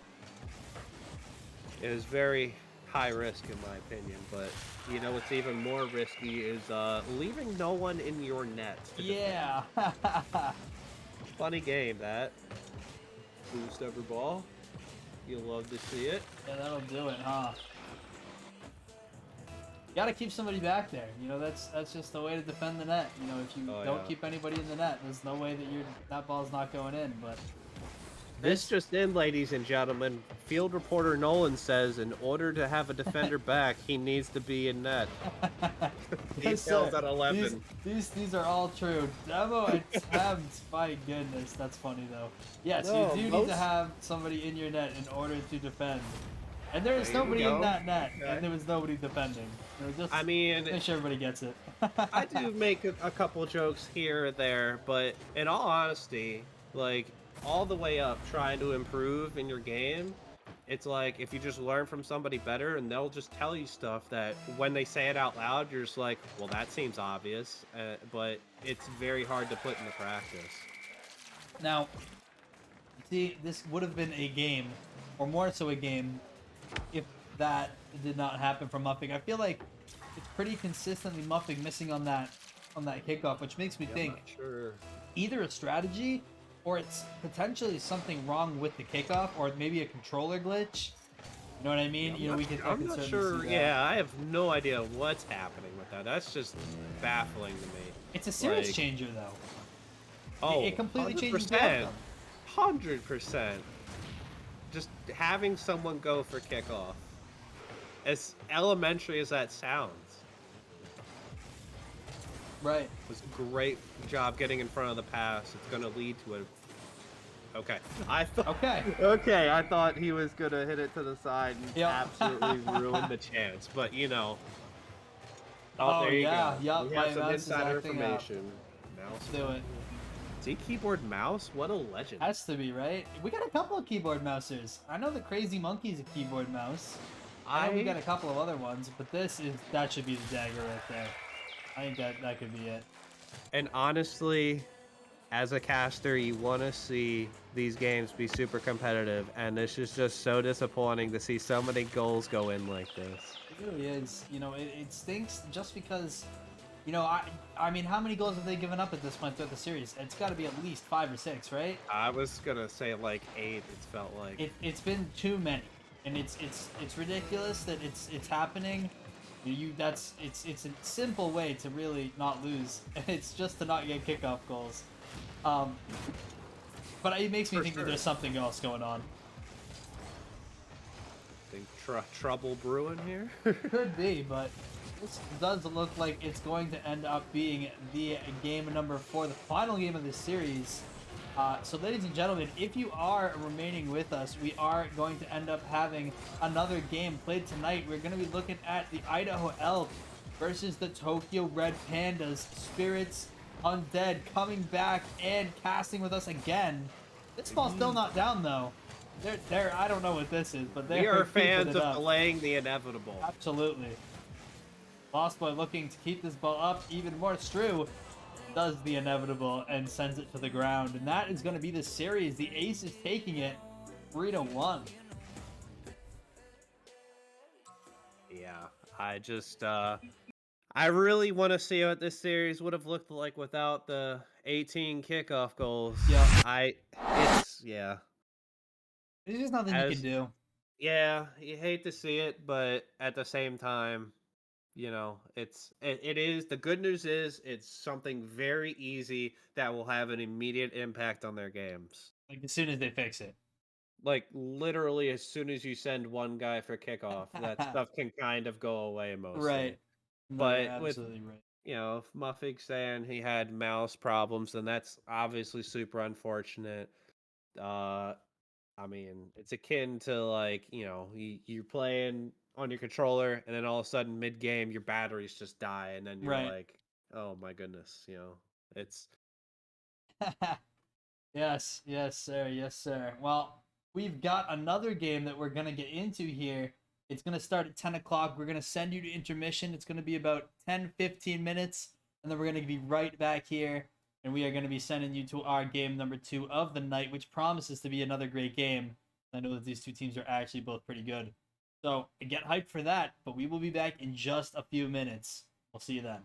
it was very high risk in my opinion. But you know what's even more risky is leaving no one in your net. Yeah. Funny game that. Boost over ball. You'll love to see it. Yeah, that'll do it, huh? You gotta keep somebody back there. That's just the way to defend the net. If you don't keep anybody in the net, there's no way that that ball's not going in. But this just in, ladies and gentlemen, field reporter Nolan says in order to have a defender back, he needs to be in net. Details at 11. These are all true. Demo attempts. My goodness, that's funny though. Yes, No, you do need to have somebody in your net in order to defend. And there is nobody in that net, and there was nobody defending. I mean, make sure everybody gets it. I do make a couple jokes here or there, but in all honesty, like all the way up, trying to improve in your game, it's like if you just learn from somebody better and they'll just tell you stuff that when they say it out loud, you're just like, well, that seems obvious, but it's very hard to put into practice. Now, see, this would have been a game, or more so a game, if that did not happen for Muffing. I feel like it's pretty consistently Muffing missing on that kickoff, which makes me think I'm not sure. either a strategy or it's potentially something wrong with the kickoff, or maybe a controller glitch. You know what I mean? We can. I'm not sure. Yeah, I have no idea what's happening with that. That's just baffling to me. It's a series changer, though. Oh, It completely changes the outcome. 100%. Just having someone go for kickoff, as elementary as that sounds, Right. was a great job getting in front of the pass. It's going to lead to a... Okay. Okay, I thought he was going to hit it to the side and absolutely ruin the chance. But, you know... Oh, there you go. Yep, we have some insider information. Mouse. Do it. Is he keyboard mouse? What a legend. Has to be, right? We got a couple of keyboard mousers. I know the Crazy Monkey's a keyboard mouse. I know we got a couple of other ones, but that should be the dagger right there. I think that could be it. And honestly, as a caster, you want to see these games be super competitive, and this is just so disappointing to see so many goals go in like this. It really is. It stinks just because, I mean, how many goals have they given up at this point throughout the series? It's got to be at least 5 or 6, right? I was gonna say like 8. It felt like it's been too many, and it's ridiculous that it's happening. It's a simple way to really not lose. It's just to not get kickoff goals. But it makes me think that there's something else going on. Think trouble brewing here. Could be, but this does look like it's going to end up being the game number 4, the final game of this series. So ladies and gentlemen, if you are remaining with us, we are going to end up having another game played tonight. We're going to be looking at the Idaho Elk versus the Tokyo Red Pandas. Spirits Undead coming back and casting with us again. This ball's still not down, though. They're I don't know what this is, but we are fans of delaying the inevitable. Absolutely. Lost Boy looking to keep this ball up even more. Strew does the inevitable and sends it to the ground, and that is going to be the series. The Ace is taking it 3-1. Yeah, I just I really want to see what this series would have looked like without the 18 kickoff goals. Yeah, there's just nothing you can do. Yeah, you hate to see it, but at the same time, it is, the good news is it's something very easy that will have an immediate impact on their games. Like as soon as they fix it. Like literally as soon as you send one guy for kickoff, that stuff can kind of go away mostly. Right. No, but absolutely with, right. if Muffig's saying he had mouse problems, then that's obviously super unfortunate. I mean, it's akin to like, you're playing on your controller and then all of a sudden mid-game your batteries just die and then you're like, oh my goodness, it's... Yes, sir. Well, we've got another game that we're going to get into here. It's going to start at 10 o'clock. We're going to send you to intermission. It's going to be about 10-15 minutes, and then we're going to be right back here, and we are going to be sending you to our game number 2 of the night, which promises to be another great game. I know that these two teams are actually both pretty good. So get hyped for that, but we will be back in just a few minutes. We'll see you then.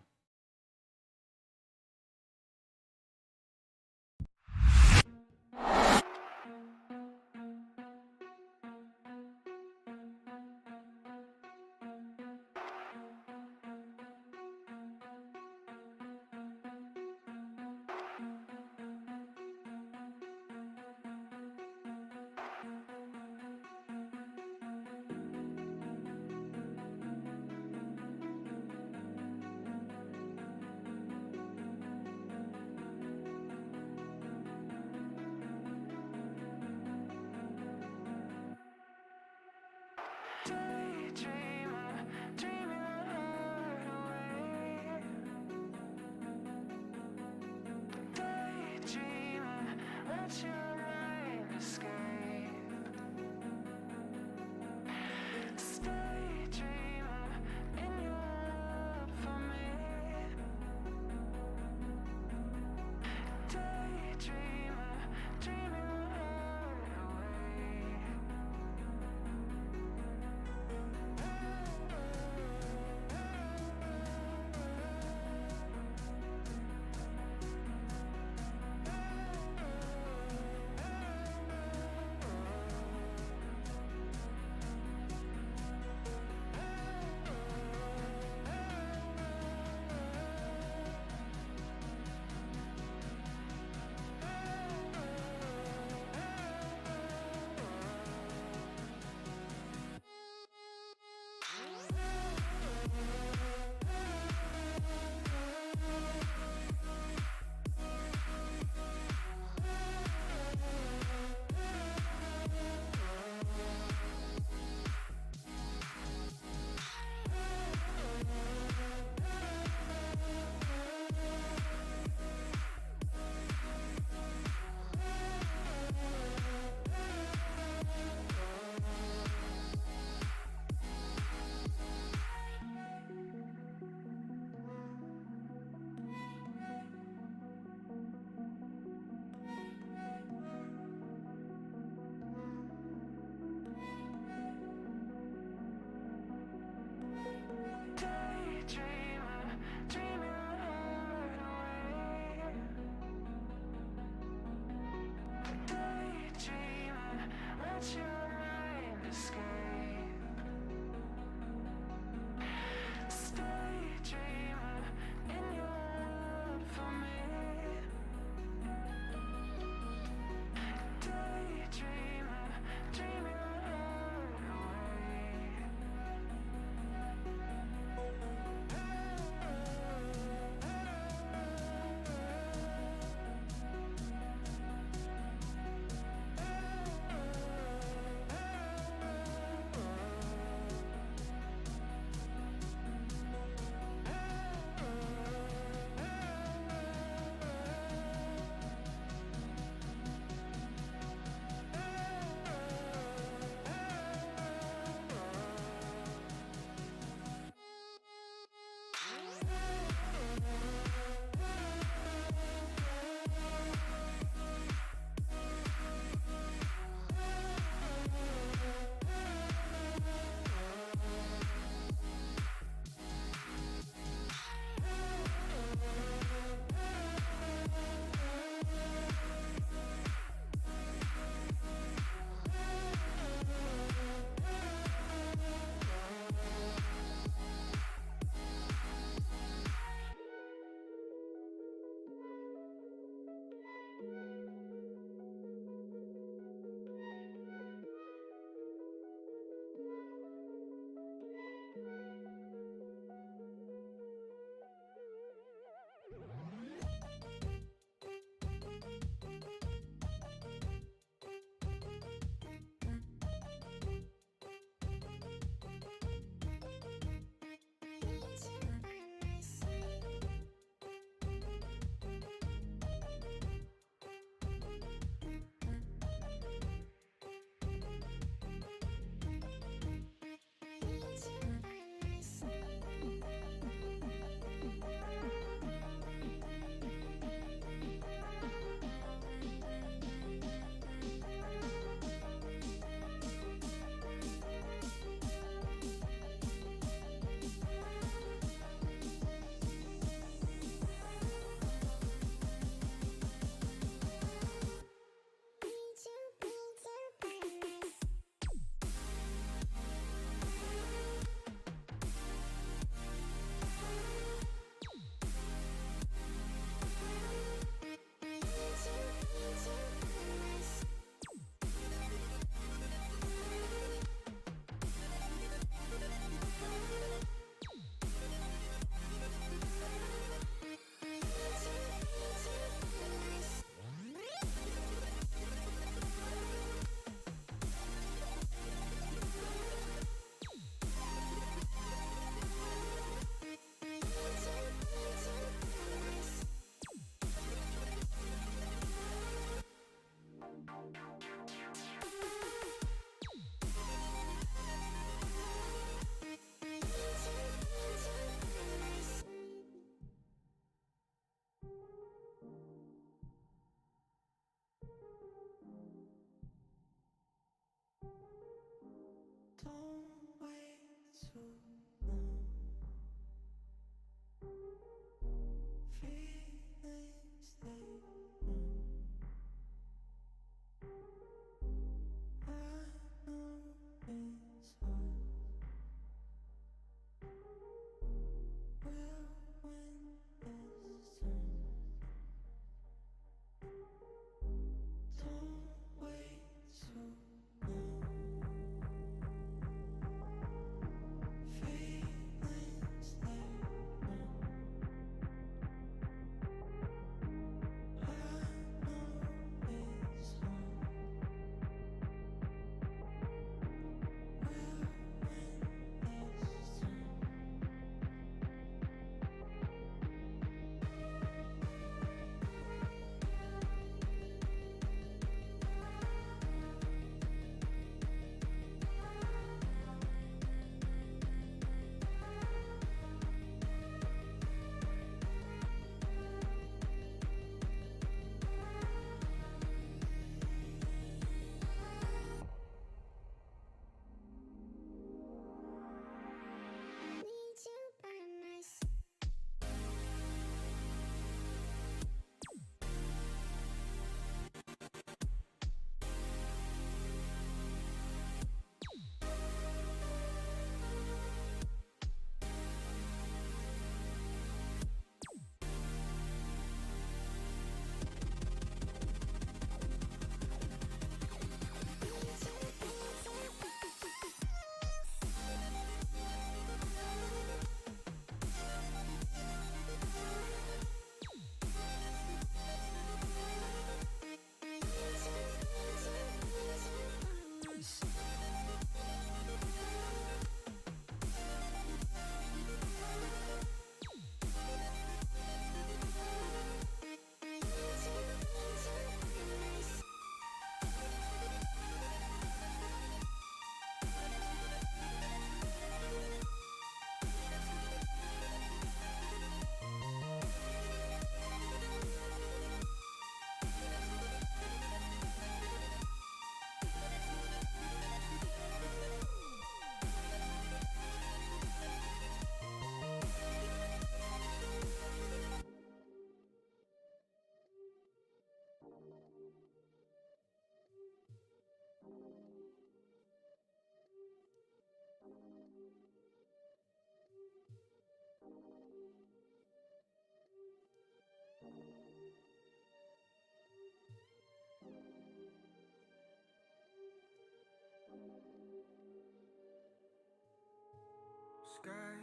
sky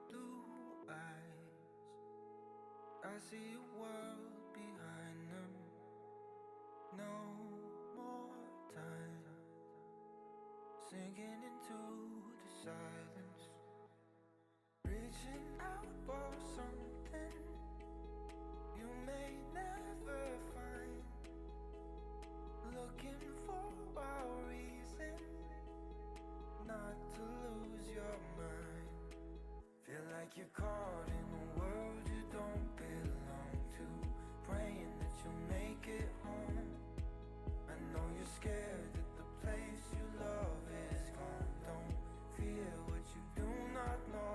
blue eyes. I see a world behind them. No more time, sinking into the silence, reaching out for something you may never find, looking for a reason not to lose your mind. Feel like you're caught in a world you don't belong to, praying that you'll make it home. I know you're scared that the place you love is gone. Don't fear what you do not know.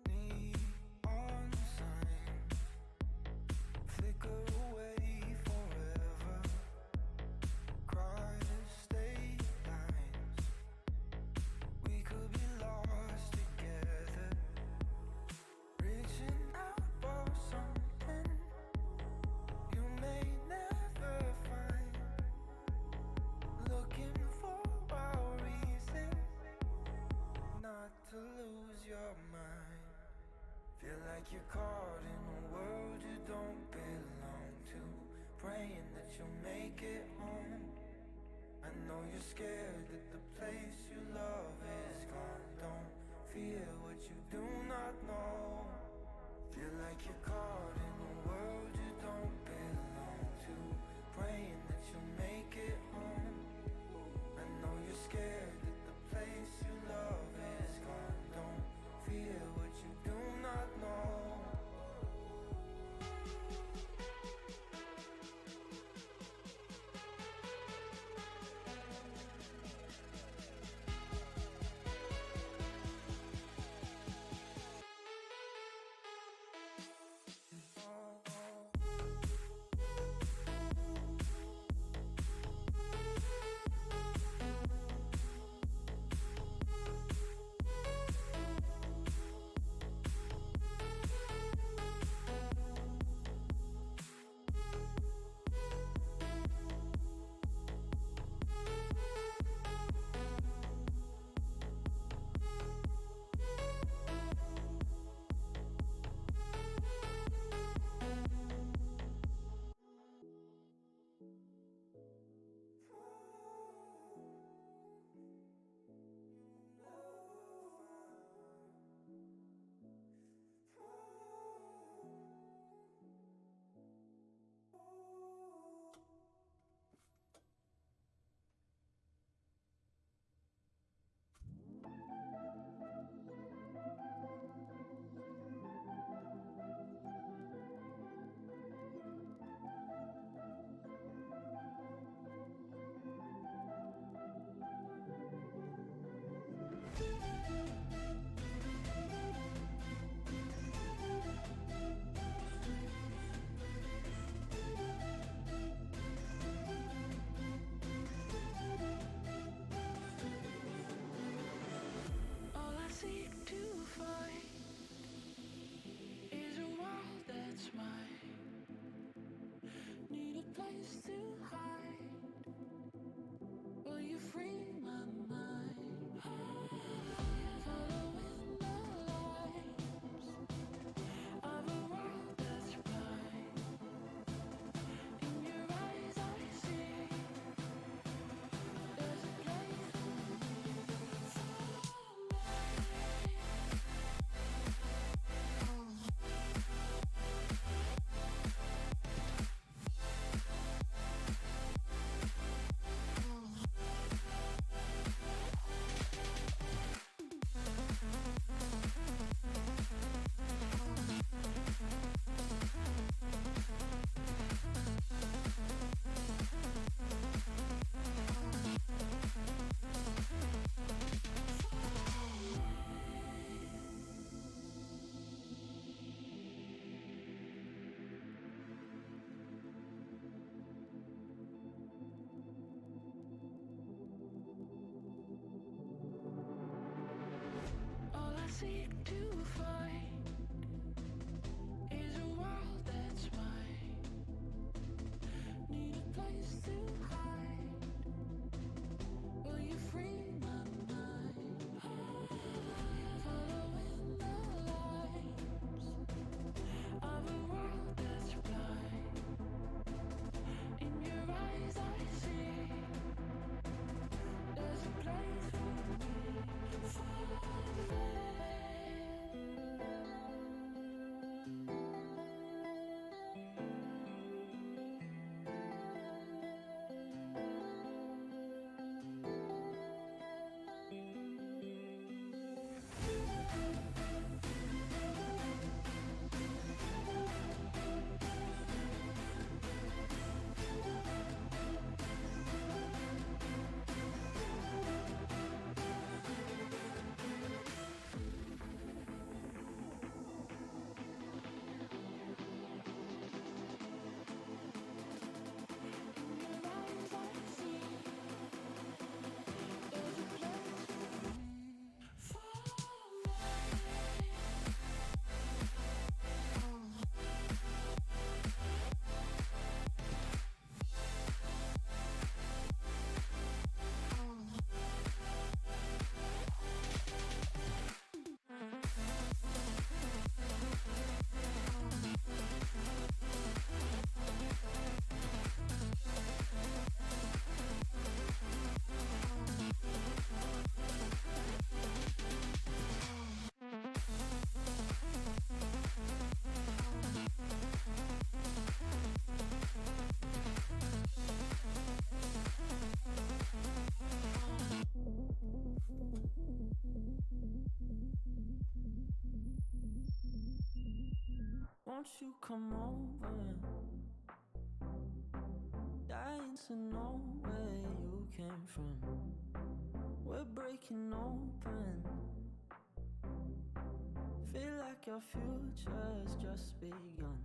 Neon signs flicker away forever. Cross state lines, we could be lost together. Reaching out for something you may never find, looking for a reason not to lose your mind. Feel like you're caught in a world you don't belong to, praying that you'll make it home. I know you're scared that the place you love is gone. Don't fear what you do not know. Feel like you're caught in a world you don't belong to, praying that you'll make it home. I know you're scared that the place you love is gone. Don't fear what you do not know. Won't you come over? Dying to know where you came from. We're breaking open. Feel like your future's just begun.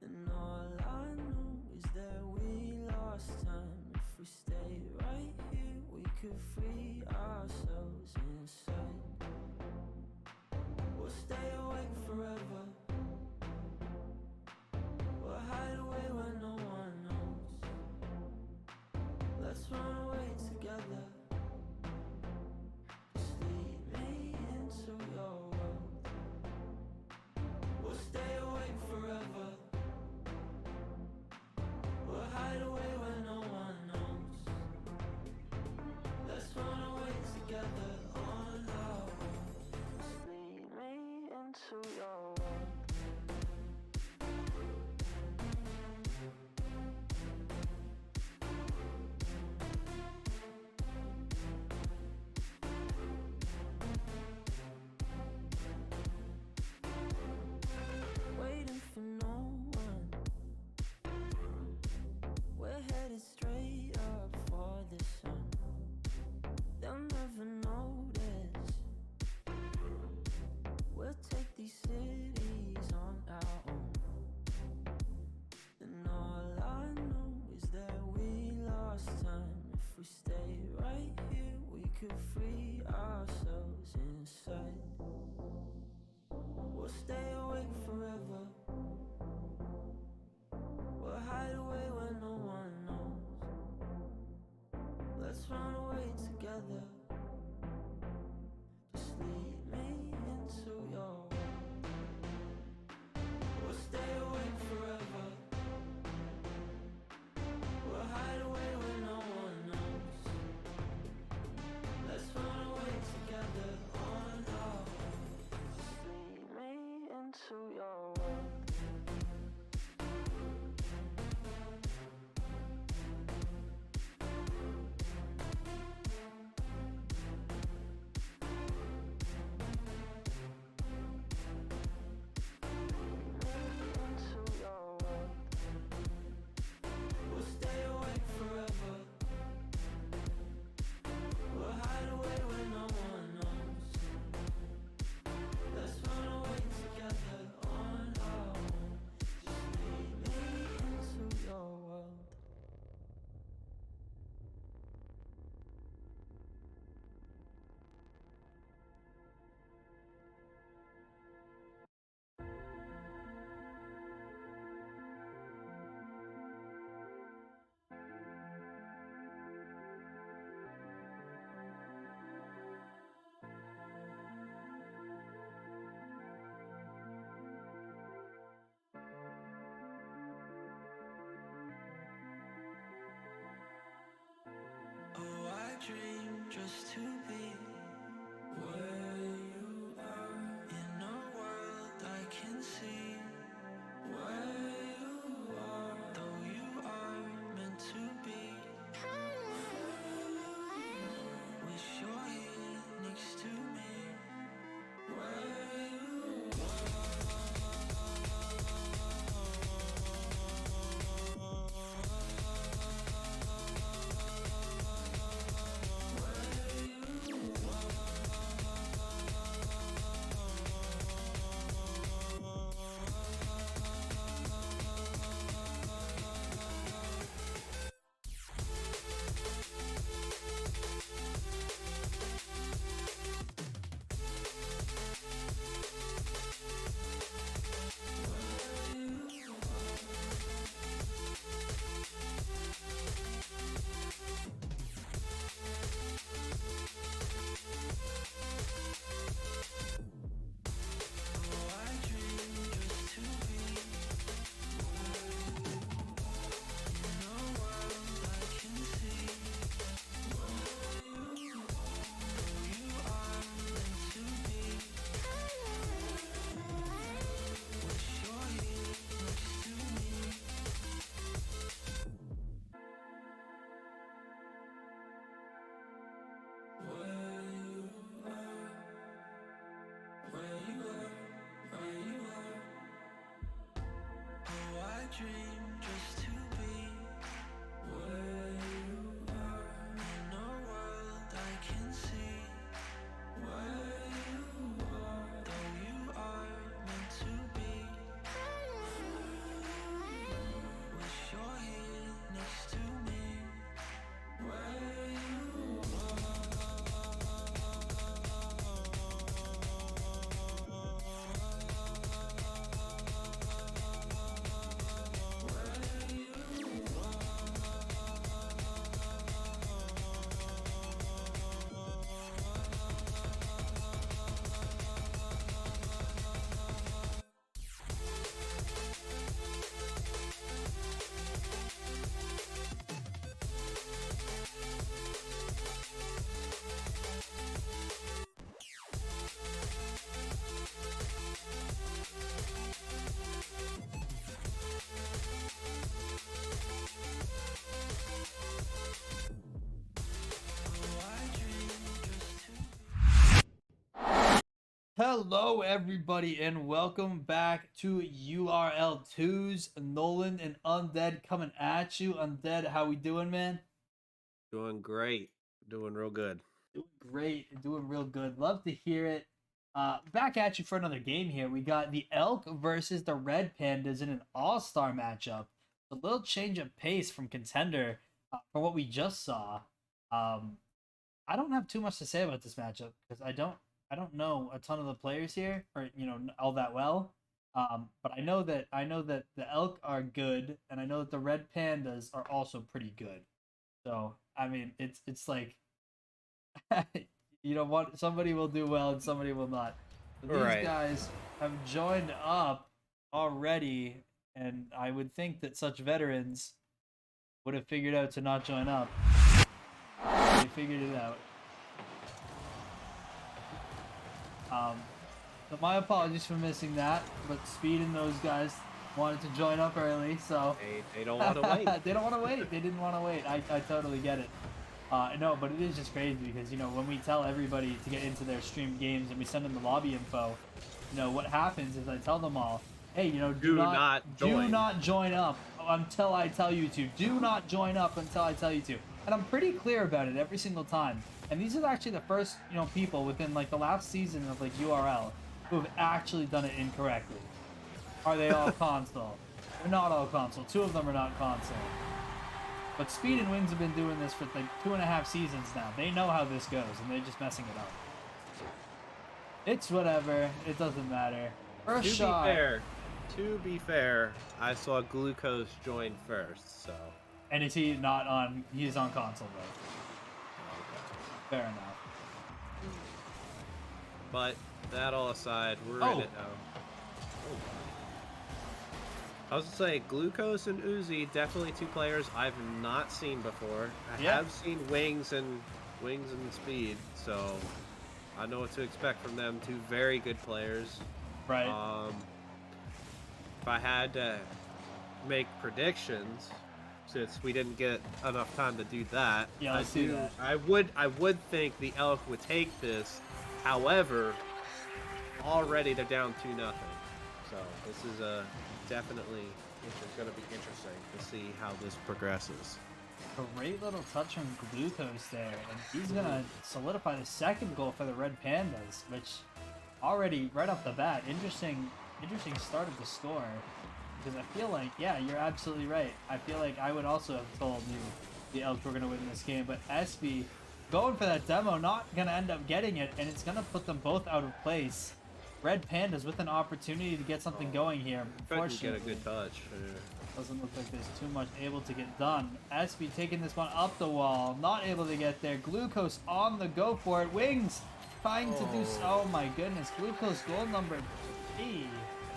And all I know is that we lost time. If we stay right here, we could free ourselves inside. We'll stay awake forever. We'll hide away where no one knows. Let's run away together. Just lead me into your world. We'll stay awake forever. We'll hide away where no one knows. Let's run away together on our own. Just lead me into your world. Waiting for no one. We're headed straight up for the sun. They'll never notice. We'll take these cities on our own. And all I know is that we lost time. If we stay right here, we could free ourselves inside. We'll stay awake forever. We'll hide away where no one knows. Let's run away together. Just lead me into your world. We'll stay awake forever. We'll hide away where no one knows. Let's run away together on our own. Just lead me into your world. Into your world. We'll stay awake forever. We'll hide away where no one knows. Let's run away together on dream just to be where you are, in a world I can see where you are, though you are meant to be. Wish you're here next to me, where you dream just to be where you are, in a world I can see where you are, though you are meant to be. Wish you're here next to me, where you Hello, everybody, and welcome back to URL2's Nolan and Undead coming at you. Undead, how we doing, man? Doing great. Doing real good. Doing great, doing real good. Love to hear it. Back at you for another game here. We got the Elk versus the Red Pandas in an all-star matchup. A little change of pace from Contender for what we just saw. I don't have too much to say about this matchup because I don't know a ton of the players here, or all that well. But I know that the Elk are good, and I know that the Red Pandas are also pretty good. So I mean, it's like what, somebody will do well and somebody will not. But these guys have joined up already, and I would think that such veterans would have figured out to not join up. They figured it out. So my apologies for missing that, but Speed and those guys wanted to join up early, so they don't want to wait. They don't want to wait. They didn't want to wait. I totally get it. No, but it is just crazy because when we tell everybody to get into their streamed games and we send them the lobby info, what happens is I tell them all, hey, do not join up until I tell you to. Do not join up until I tell you to. And I'm pretty clear about it every single time. And these are actually the first, people within like the last season of like URL who have actually done it incorrectly. Are they all console? They're not all console. 2 of them are not console. But Speed and Wings have been doing this for like 2.5 seasons now. They know how this goes, and they're just messing it up. It's whatever. It doesn't matter. First shot. To be fair, I saw Glucose join first, so. And is he not on? He's on console though. Okay. Fair enough. But that all aside, we're in it now. Oh. I was to say, Glucose and Uzi, definitely 2 players I've not seen before. I have seen Wings and Wings and Speed, so I know what to expect from them. Two very good players. Right. If I had to make predictions, since we didn't get enough time to do that, Yeah, let's do that. I would think the Elk would take this. However, already they're down 2-0. So this is definitely going to be interesting to see how this progresses. Great little touch from Glucose there, and he's gonna solidify the second goal for the Red Pandas, which already right off the bat, interesting start of the score. Because I feel like, yeah, you're absolutely right. I feel like I would also have told you the Elks were gonna win this game, but SB going for that demo, not gonna end up getting it, and it's gonna put them both out of place. Red Pandas with an opportunity to get something going here. Couldn't get a good touch. Doesn't look like there's too much able to get done. SB taking this one up the wall, not able to get there. Glucose on the go for it. Wings trying to do so. Oh my goodness, Glucose goal number 3.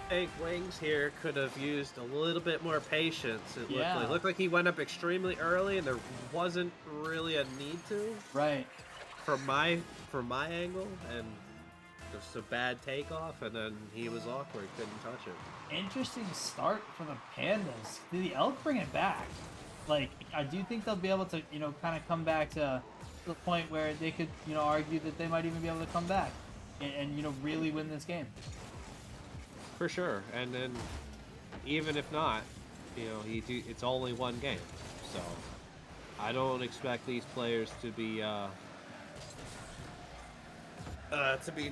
I think Wings here could have used a little bit more patience. It looked like he went up extremely early, and there wasn't really a need to. Right. From my angle, and just a bad takeoff, and then he was awkward, couldn't touch it. Interesting start for the Pandas. Did the Elk bring it back? Like, I do think they'll be able to, kind of come back to the point where they could, argue that they might even be able to come back and really win this game. For sure, and then even if not, it's only one game, so I don't expect these players to be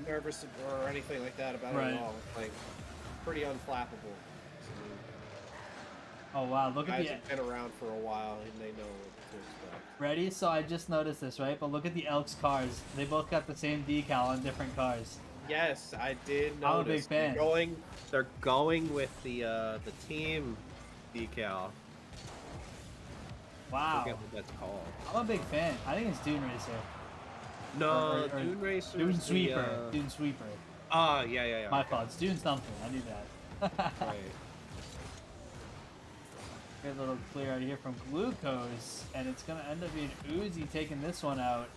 nervous or anything like that about it at all. Like, pretty unflappable. Oh wow, look at the guys have been around for a while and they know what to expect. Ready? So I just noticed this, right? But look at the Elks cars. They both got the same decal on different cars. Yes, I did notice. I'm a big fan. They're going with the team decal. Wow. I forget what that's called. I'm a big fan. I think it's Dune Racer. No, Dune Racer. Dune Sweeper. Dune Sweeper. Yeah. My fault. It's Dune something. I knew that. Right. Good little clear out here from Glucose, and it's gonna end up being Uzi taking this one out.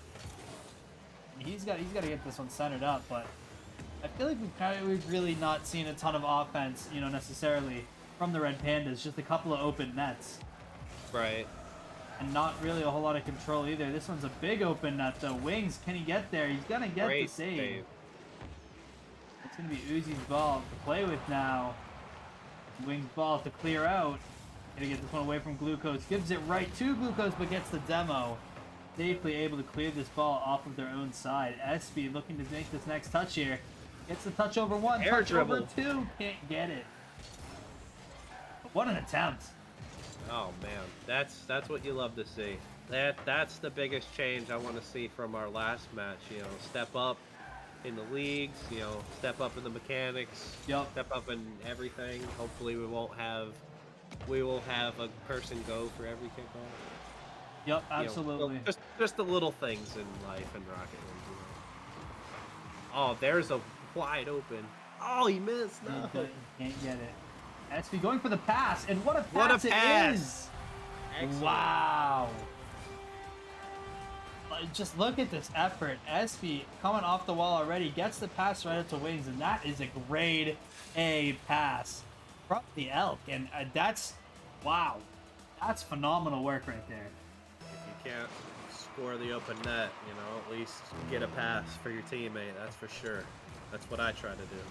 He's got to get this one centered up, but I feel like we've really not seen a ton of offense, necessarily from the Red Pandas. Just a couple of open nets. Right. And not really a whole lot of control either. This one's a big open net though. Wings, can he get there? He's gonna get the save. It's gonna be Uzi's ball to play with now. Wings ball to clear out. Gonna get this one away from Glucose. Gives it right to Glucose, but gets the demo. Safely able to clear this ball off of their own side. SB looking to make this next touch here. Gets the touch over 1, Air touch dribble. over 2. Can't get it. But what an attempt. Oh man, that's what you love to see. That's the biggest change I want to see from our last match. Step up in the leagues. Step up in the mechanics. Yep. Step up in everything. Hopefully we will have a person go for every kickoff. Yep, absolutely. Just the little things in life and Rocket League. Oh, there's a wide open. Oh, he missed. No. Can't get it. SB going for the pass, and what a pass, What a pass. it is! Excellent. Wow. Just look at this effort. SB coming off the wall already, gets the pass right up to Wings, and that is a grade A pass from the Elk, and that's, wow. That's phenomenal work right there. If you can't score the open net, at least get a pass for your teammate. That's for sure. That's what I try to do.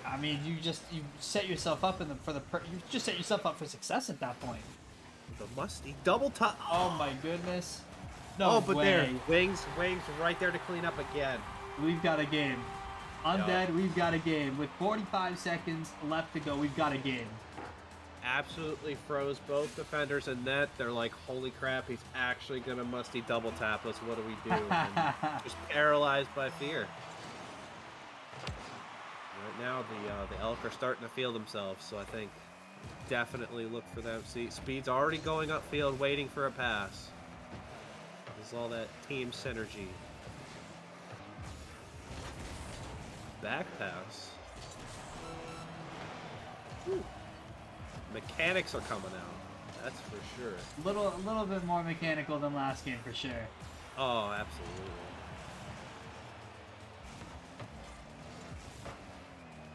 I mean, you set yourself up you just set yourself up for success at that point. The musty double top. Oh my goodness. No but way. there, Wings right there to clean up again. We've got a game. Undead, we've got a game. With 45 seconds left to go, we've got a game. Absolutely froze both defenders in net. They're like, holy crap, he's actually gonna musty double tap us. What do we do? And just paralyzed by fear. Right now, the Elk are starting to feel themselves, so I think definitely look for them. See, Speed's already going upfield, waiting for a pass. This is all that team synergy. Back pass. Whew. Mechanics are coming out. That's for sure. A little bit more mechanical than last game for sure. Oh, absolutely.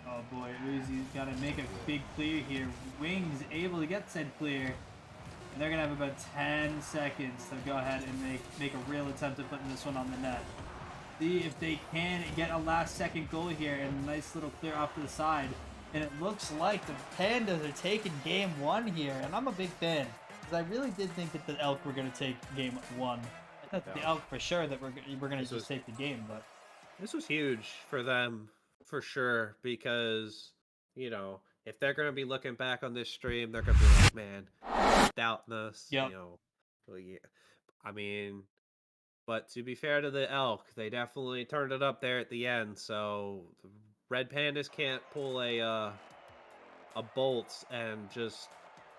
Oh boy, Uzi's got to make a big clear here. Wings able to get said clear. And they're going to have about 10 seconds to go ahead and make a real attempt at putting this one on the net. See if they can get a last second goal here and a nice little clear off to the side. And it looks like the Pandas are taking game one here. And I'm a big fan because I really did think that the Elk were going to take game one. I thought the Elk for sure that we're going to just take the game. But this was huge for them for sure because, you know, if they're going to be looking back on this stream, they're going to be like, man, doubting us. Yep. You know, well, yeah. I mean, but to be fair to the Elk, they definitely turned it up there at the end. So the Red Pandas can't pull a Bolts and just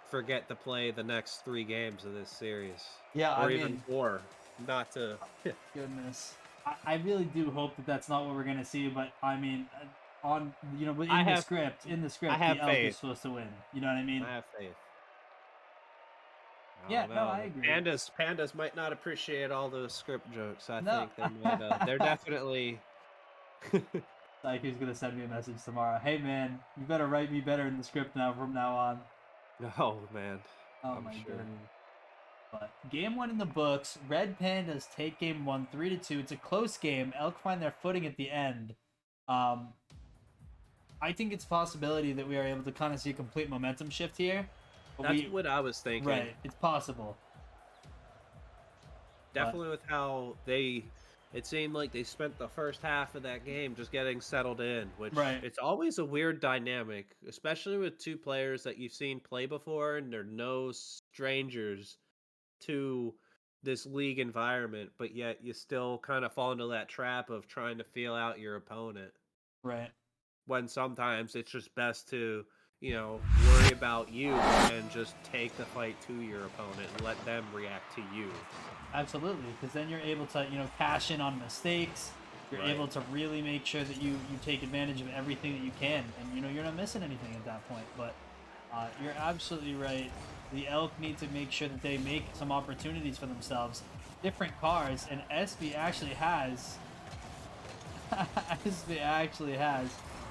forget to play the next 3 games of this series. Yeah, or I even mean, 4. Not to. Goodness, I really do hope that that's not what we're gonna see. But I mean, on in the script, the have Elk faith. is supposed to win. You know what I mean? I have faith. Yeah, no, I agree. Pandas might not appreciate all those script jokes. I No. think they might. They're definitely. Like, who's gonna send me a message tomorrow? Hey man, you better write me better in the script now from now on. Oh man. Oh I'm my sure. goodness. But game one in the books. Red Pandas take game one 3-2. It's a close game. Elk find their footing at the end. I think it's a possibility that we are able to kind of see a complete momentum shift here. That's what I was thinking. Right, it's possible. Definitely with how it seemed like they spent the first half of that game just getting settled in, which it's always a weird dynamic, especially with 2 players that you've seen play before and they're no strangers to this league environment, but yet you still kind of fall into that trap of trying to feel out your opponent. Right. When sometimes it's just best to, worry about you and just take the fight to your opponent and let them react to you. Absolutely, because then you're able to, cash in on mistakes. You're able to really make sure that you take advantage of everything that you can, and you're not missing anything at that point. But you're absolutely right. The Elk need to make sure that they make some opportunities for themselves. Different cars, and SB actually has the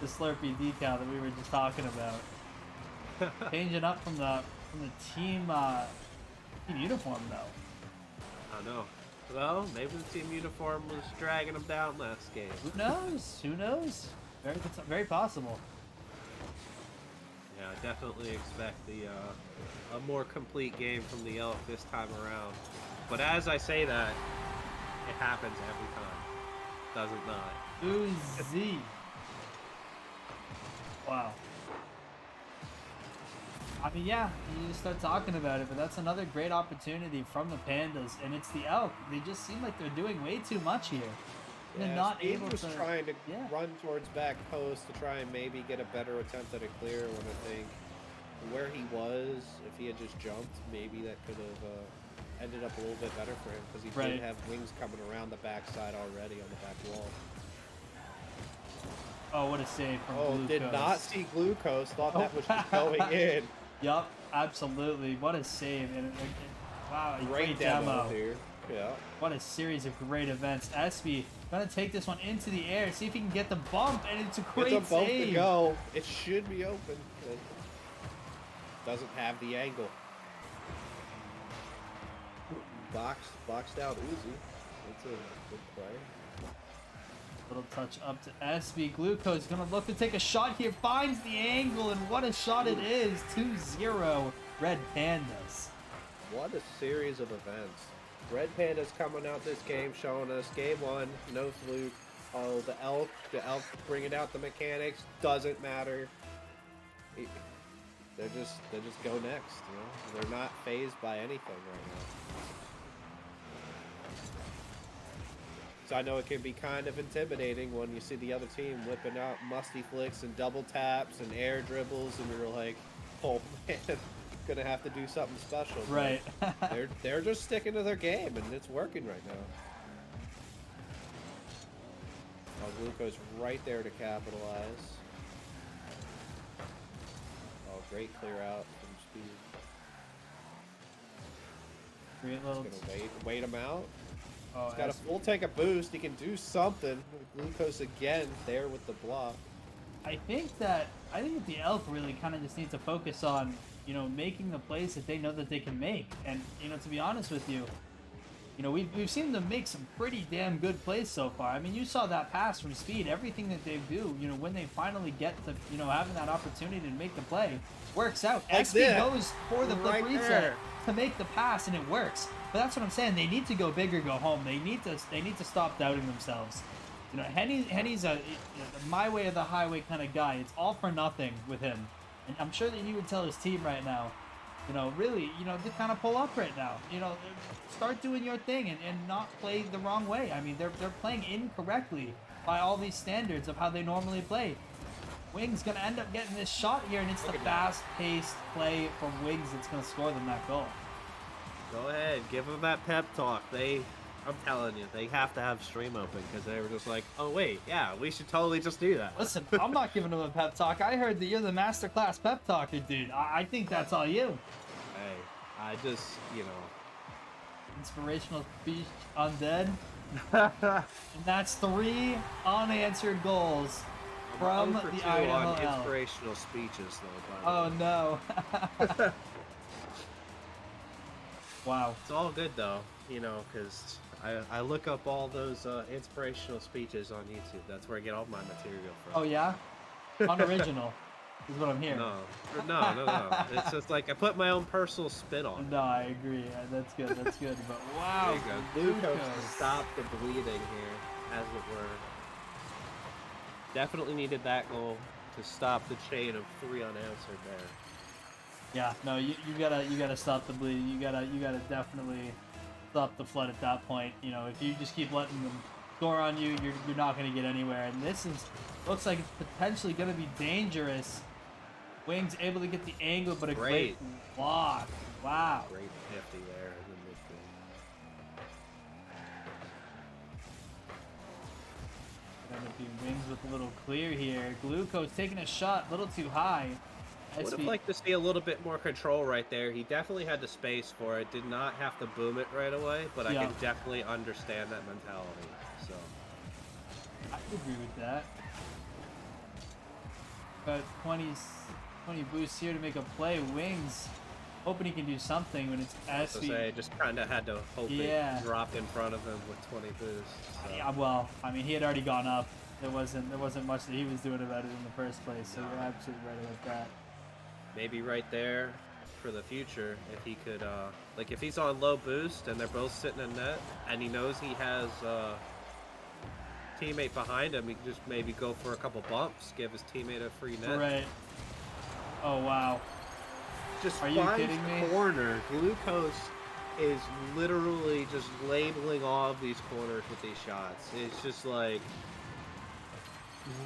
Slurpee decal that we were just talking about. Changing up from the team uniform though. I know. Well, maybe the team uniform was dragging them down last game. Who knows? Who knows? Very possible. Yeah, I definitely expect a more complete game from the Elk this time around. But as I say that, it happens every time. Does it not? Uzi. Wow. I mean, yeah, you just start talking about it, but that's another great opportunity from the Pandas, and it's the Elk. They just seem like they're doing way too much here. They're not able to. was trying to run towards back post to try and maybe get a better attempt at a clear. When I think where he was, if he had just jumped, maybe that could have ended up a little bit better for him because he did have wings coming around the backside already on the back wall. Oh, what a save from Glucose. Did not see Glucose. Thought that was just going in. Yup, absolutely. What a save. And wow, a great demo here. Yeah. What a series of great events. SB gonna take this one into the air, see if he can get the bump, and it's a great it's a bump save. To go. It should be open. It doesn't have the angle. Boxed out Uzi. That's a good play. Little touch up to SB. Glucose gonna look to take a shot here, finds the angle, and what a shot it is. 2-0 Red Pandas. What a series of events. Red Pandas coming out this game, showing us game one, no fluke. Oh, the Elk bringing out the mechanics, doesn't matter. They're just go next, They're not fazed by anything right now. So I know it can be kind of intimidating when you see the other team whipping out musty flicks and double taps and air dribbles, and you're like, oh man, gonna have to do something special. Right. they're just sticking to their game, and it's working right now. Oh, Glucose right there to capitalize. Oh, great clear out from speed. Great little. Just gonna wait him out. Oh, He's got a as- full tank of boost. He can do something. Glucose again there with the block. I think that the Elk really kind of just needs to focus on, making the plays that they know that they can make. And, to be honest with you, we've seen them make some pretty damn good plays so far. I mean, you saw that pass from Speed. Everything that they do, when they finally get to, having that opportunity to make the play, works out. Like XP that. goes for the Right reset there. to make the pass, and it works. But that's what I'm saying. They need to go big or go home. They need to stop doubting themselves. Henny's a my way or the highway kind of guy. It's all for nothing with him, and I'm sure that he would tell his team right now, really, to kind of pull up right now. Start doing your thing and not play the wrong way. I mean, they're playing incorrectly by all these standards of how they normally play. Wings gonna end up getting this shot here, and it's the fast-paced play from Wings that's gonna score them that goal. Go ahead, give them that pep talk. I'm telling you, they have to have stream open because they were just like, oh wait, yeah, we should totally just do that. Listen, I'm not giving them a pep talk. I heard that you're the masterclass pep talker, dude. I think that's all you. Hey, I just, Inspirational speech undead. And that's 3 unanswered goals from I'm 0 for the 2 Idaho on Elk. inspirational speeches, though. By the Oh way. no. Wow. It's all good though, because I look up all those inspirational speeches on YouTube. That's where I get all my material from. Oh yeah? Unoriginal is what I'm hearing. No. It's just like I put my own personal spin on it. No, I agree. That's good. That's good. But wow. There you go. Glucose to stop the bleeding here, as it were. Definitely needed that goal to stop the chain of 3 unanswered there. Yeah, no, you gotta stop the bleeding. You gotta definitely stop the flood at that point. If you just keep letting them score on you, you're not gonna get anywhere. And this looks like it's potentially gonna be dangerous. Wings able to get the angle, but a great block. Wow. Great 50 there in the midfield. Gonna be Wings with a little clear here. Glucose taking a shot, a little too high. Would have liked to see a little bit more control right there. He definitely had the space for it. Did not have to boom it right away, but I can definitely understand that mentality. So I agree with that. Got 20 boosts here to make a play. Wings hoping he can do something when it's SB. Just kind of had to hope it dropped in front of him with 20 boosts. So. Yeah, well, I mean, he had already gone up. There wasn't much that he was doing about it in the first place. So you're absolutely right about that. Maybe right there for the future, if he could, if he's on low boost and they're both sitting in net, and he knows he has a teammate behind him, he can just maybe go for a couple bumps, give his teammate a free net. Right. Oh wow. Just Are you kidding me? Corner. Glucose is literally just labeling all of these corners with these shots. It's just like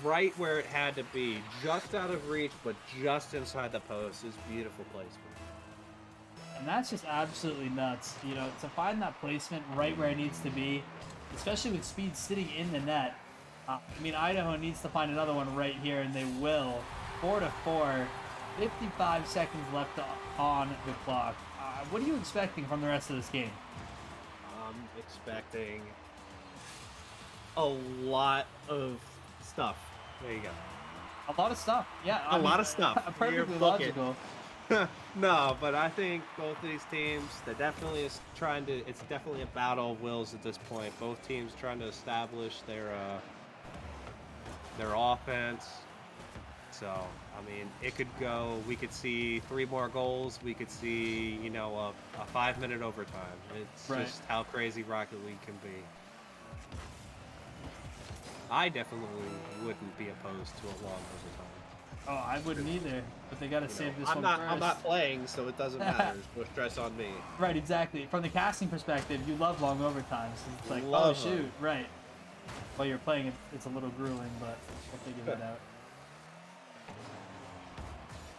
right where it had to be, just out of reach, but just inside the post is beautiful placement. And that's just absolutely nuts. To find that placement right where it needs to be, especially with Speed sitting in the net. I mean, Idaho needs to find another one right here, and they will. 4-4, 55 seconds left on the clock. What are you expecting from the rest of this game? I'm expecting a lot of stuff. There you go. A lot of stuff. Yeah. A lot of stuff. Perfectly logical. No, but I think both of these teams, it's definitely a battle of wills at this point. Both teams trying to establish their offense. So, I mean, it could go, we could see 3 more goals. We could see, a 5-minute overtime. It's just how crazy Rocket League can be. I definitely wouldn't be opposed to a long overtime. Oh, I wouldn't either, but they got to save this one first. I'm not playing, so it doesn't matter. There's no stress on me. Right, exactly. From the casting perspective, you love long overtimes. It's like, Love oh, shoot, right. While you're playing, it's a little grueling, but we'll figure it out.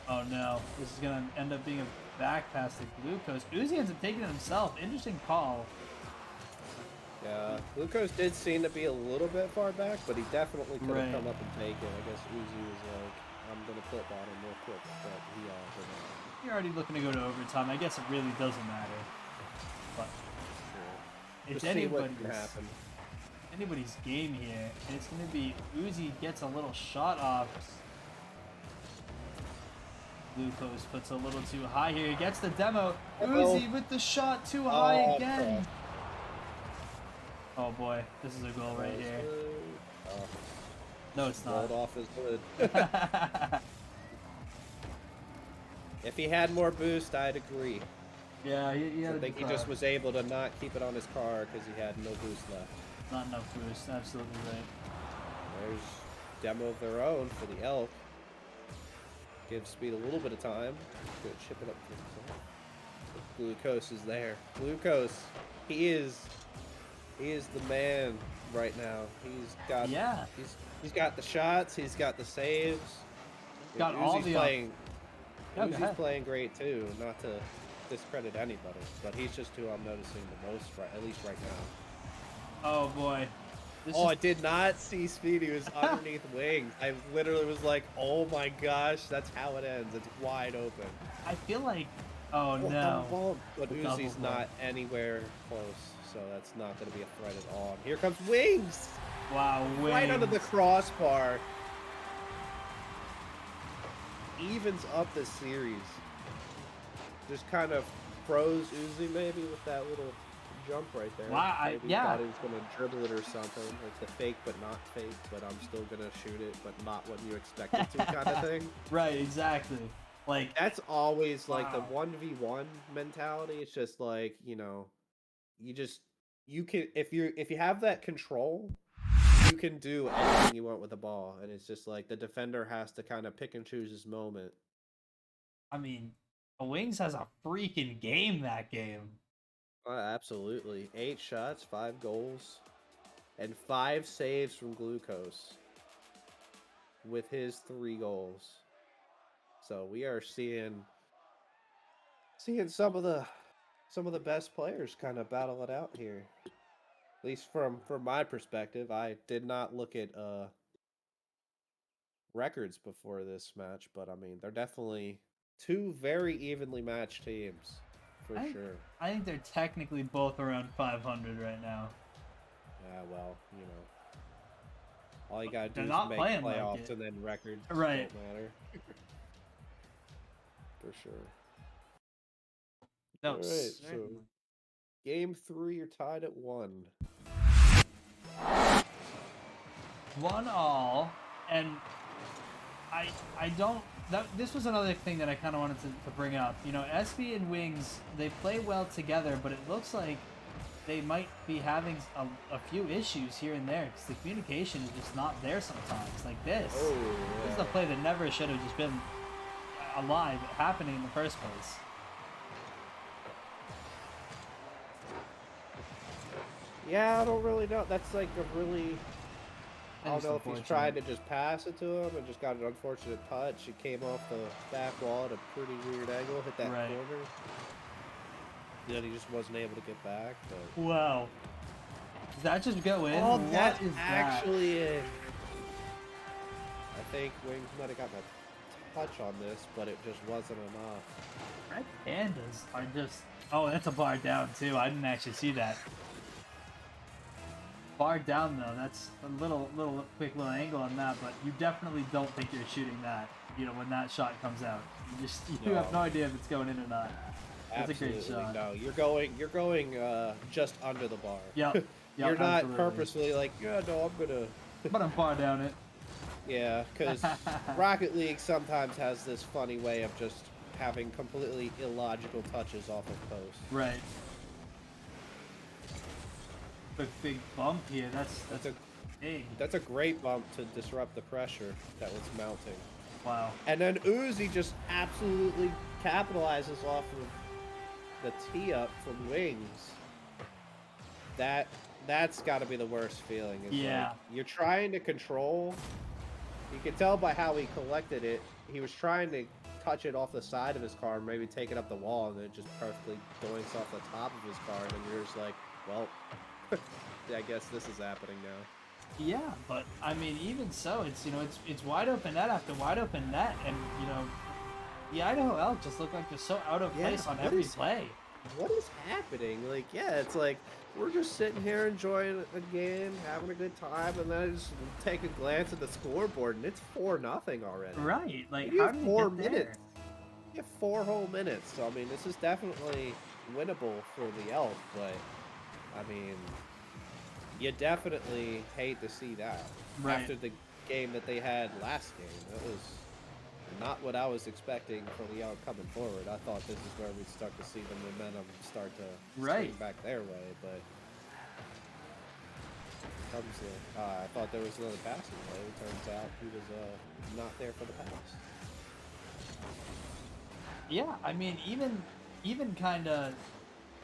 Oh, no. This is going to end up being a back pass to Glucose. Uzi ends up taking it himself. Interesting call. Yeah, Glucose did seem to be a little bit far back, but he definitely could have come up and taken it. I guess Uzi was like, I'm going to clip on him real quick, but he didn't. You're already looking to go to overtime. I guess it really doesn't matter. But Sure. it's Just see what can happen. anybody's game here. And it's gonna be Uzi gets a little shot off. Glucose puts a little too high here. He gets the demo. Uzi with the shot too high again. Oh boy, this is a goal right here. No, it's not. Rolled off his hood. If he had more boost, I'd agree. Yeah, he had I think he just was able to not keep it on his car because he had no boost left. Not enough boost, absolutely right. There's demo of their own for the Elk. Give Speed a little bit of time. Good, chip it up to himself. Glucose is there. Glucose, he is the man right now. He's got he's got the shots, he's got the saves. Got all the playing. Uzi's playing great too. Not to discredit anybody, but he's just who I'm noticing the most, at least right now. Oh boy. I did not see Speed. He was underneath Wings. I literally was like, oh my gosh, that's how it ends. It's wide open. I feel like, oh no. But Uzi's not anywhere close, so that's not going to be a threat at all. And here comes Wings. Wow, Wings. Right under the crossbar. Evens up the series. Just kind of froze Uzi maybe with that little jump right there. Wow, Maybe thought he was gonna dribble it or something. Like the fake but not fake, but I'm still gonna shoot it, but not when you expect it to kind of thing. Right, exactly. Like that's always like the 1v1 mentality. It's just like, you know, you can if you have that control, you can do anything you want with the ball, and it's just like the defender has to kind of pick and choose his moment. I mean, Wings has a freaking game that game. Absolutely. 8 shots, 5 goals, and 5 saves from Glucose with his 3 goals. So we are seeing some of the best players kind of battle it out here. At least from my perspective. I did not look at records before this match, but I mean, they're definitely 2 very evenly matched teams. For sure. I think they're technically both around 500 right now. Yeah, well, you know, all you gotta do is make playoffs and then records don't matter. For sure. No, all right, so game 3, you're tied at 1. 1-1, and I don't. This was another thing that I kind of wanted to bring up. You know, SB and Wings, they play well together, but it looks like they might be having a few issues here and there because the communication is just not there sometimes. Like this. Oh, yeah. This is a play that never should have just been alive, happening in the first place. Yeah, I don't really know. That's like a really... I don't know if he's tried to just pass it to him and just got an unfortunate touch. It came off the back wall at a pretty weird angle, hit that corner. Then he just wasn't able to get back. But... Wow. Did that just go in? Oh, that is actually it. I think Wings might have gotten a touch on this, but it just wasn't enough. Red Pandas are just... Oh, that's a bar down, too. I didn't actually see that. Bar down though, that's a little quick little angle on that, but you definitely don't think you're shooting that, you know, when that shot comes out. You have no idea if it's going in or not. That's Absolutely, a great shot. No, you're going just under the bar. Yep. You're not absolutely. Purposely like, yeah, no, I'm gonna bar down it. Yeah, because Rocket League sometimes has this funny way of just having completely illogical touches off of post. Right. Big bump here. That's a big. That's a great bump to disrupt the pressure that was mounting. Wow. And then Uzi just absolutely capitalizes off of the tee up from Wings. That's got to be the worst feeling. It's like you're trying to control. You can tell by how he collected it. He was trying to touch it off the side of his car, maybe take it up the wall, and it just perfectly doinks off the top of his car. And then you're just like, well. I guess this is happening now. Yeah, but I mean, even so, it's, you know, it's wide open net after wide open net, and you know, the Idaho Elk just look like they're so out of place on every play. What is happening? Like, yeah, it's like we're just sitting here enjoying a game, having a good time, and then I just take a glance at the scoreboard, and it's 4-0 already. Right. Like, You how have did 4 it get minutes. You have 4 whole minutes. So I mean, this is definitely winnable for the Elk, but I mean, you definitely hate to see that Right. after the game that they had last game. That was not what I was expecting for the Elk coming forward. I thought this is where we'd start to see the momentum start to swing back their way, but I thought there was another passing play. It turns out he was not there for the pass. Yeah, I mean, even kind of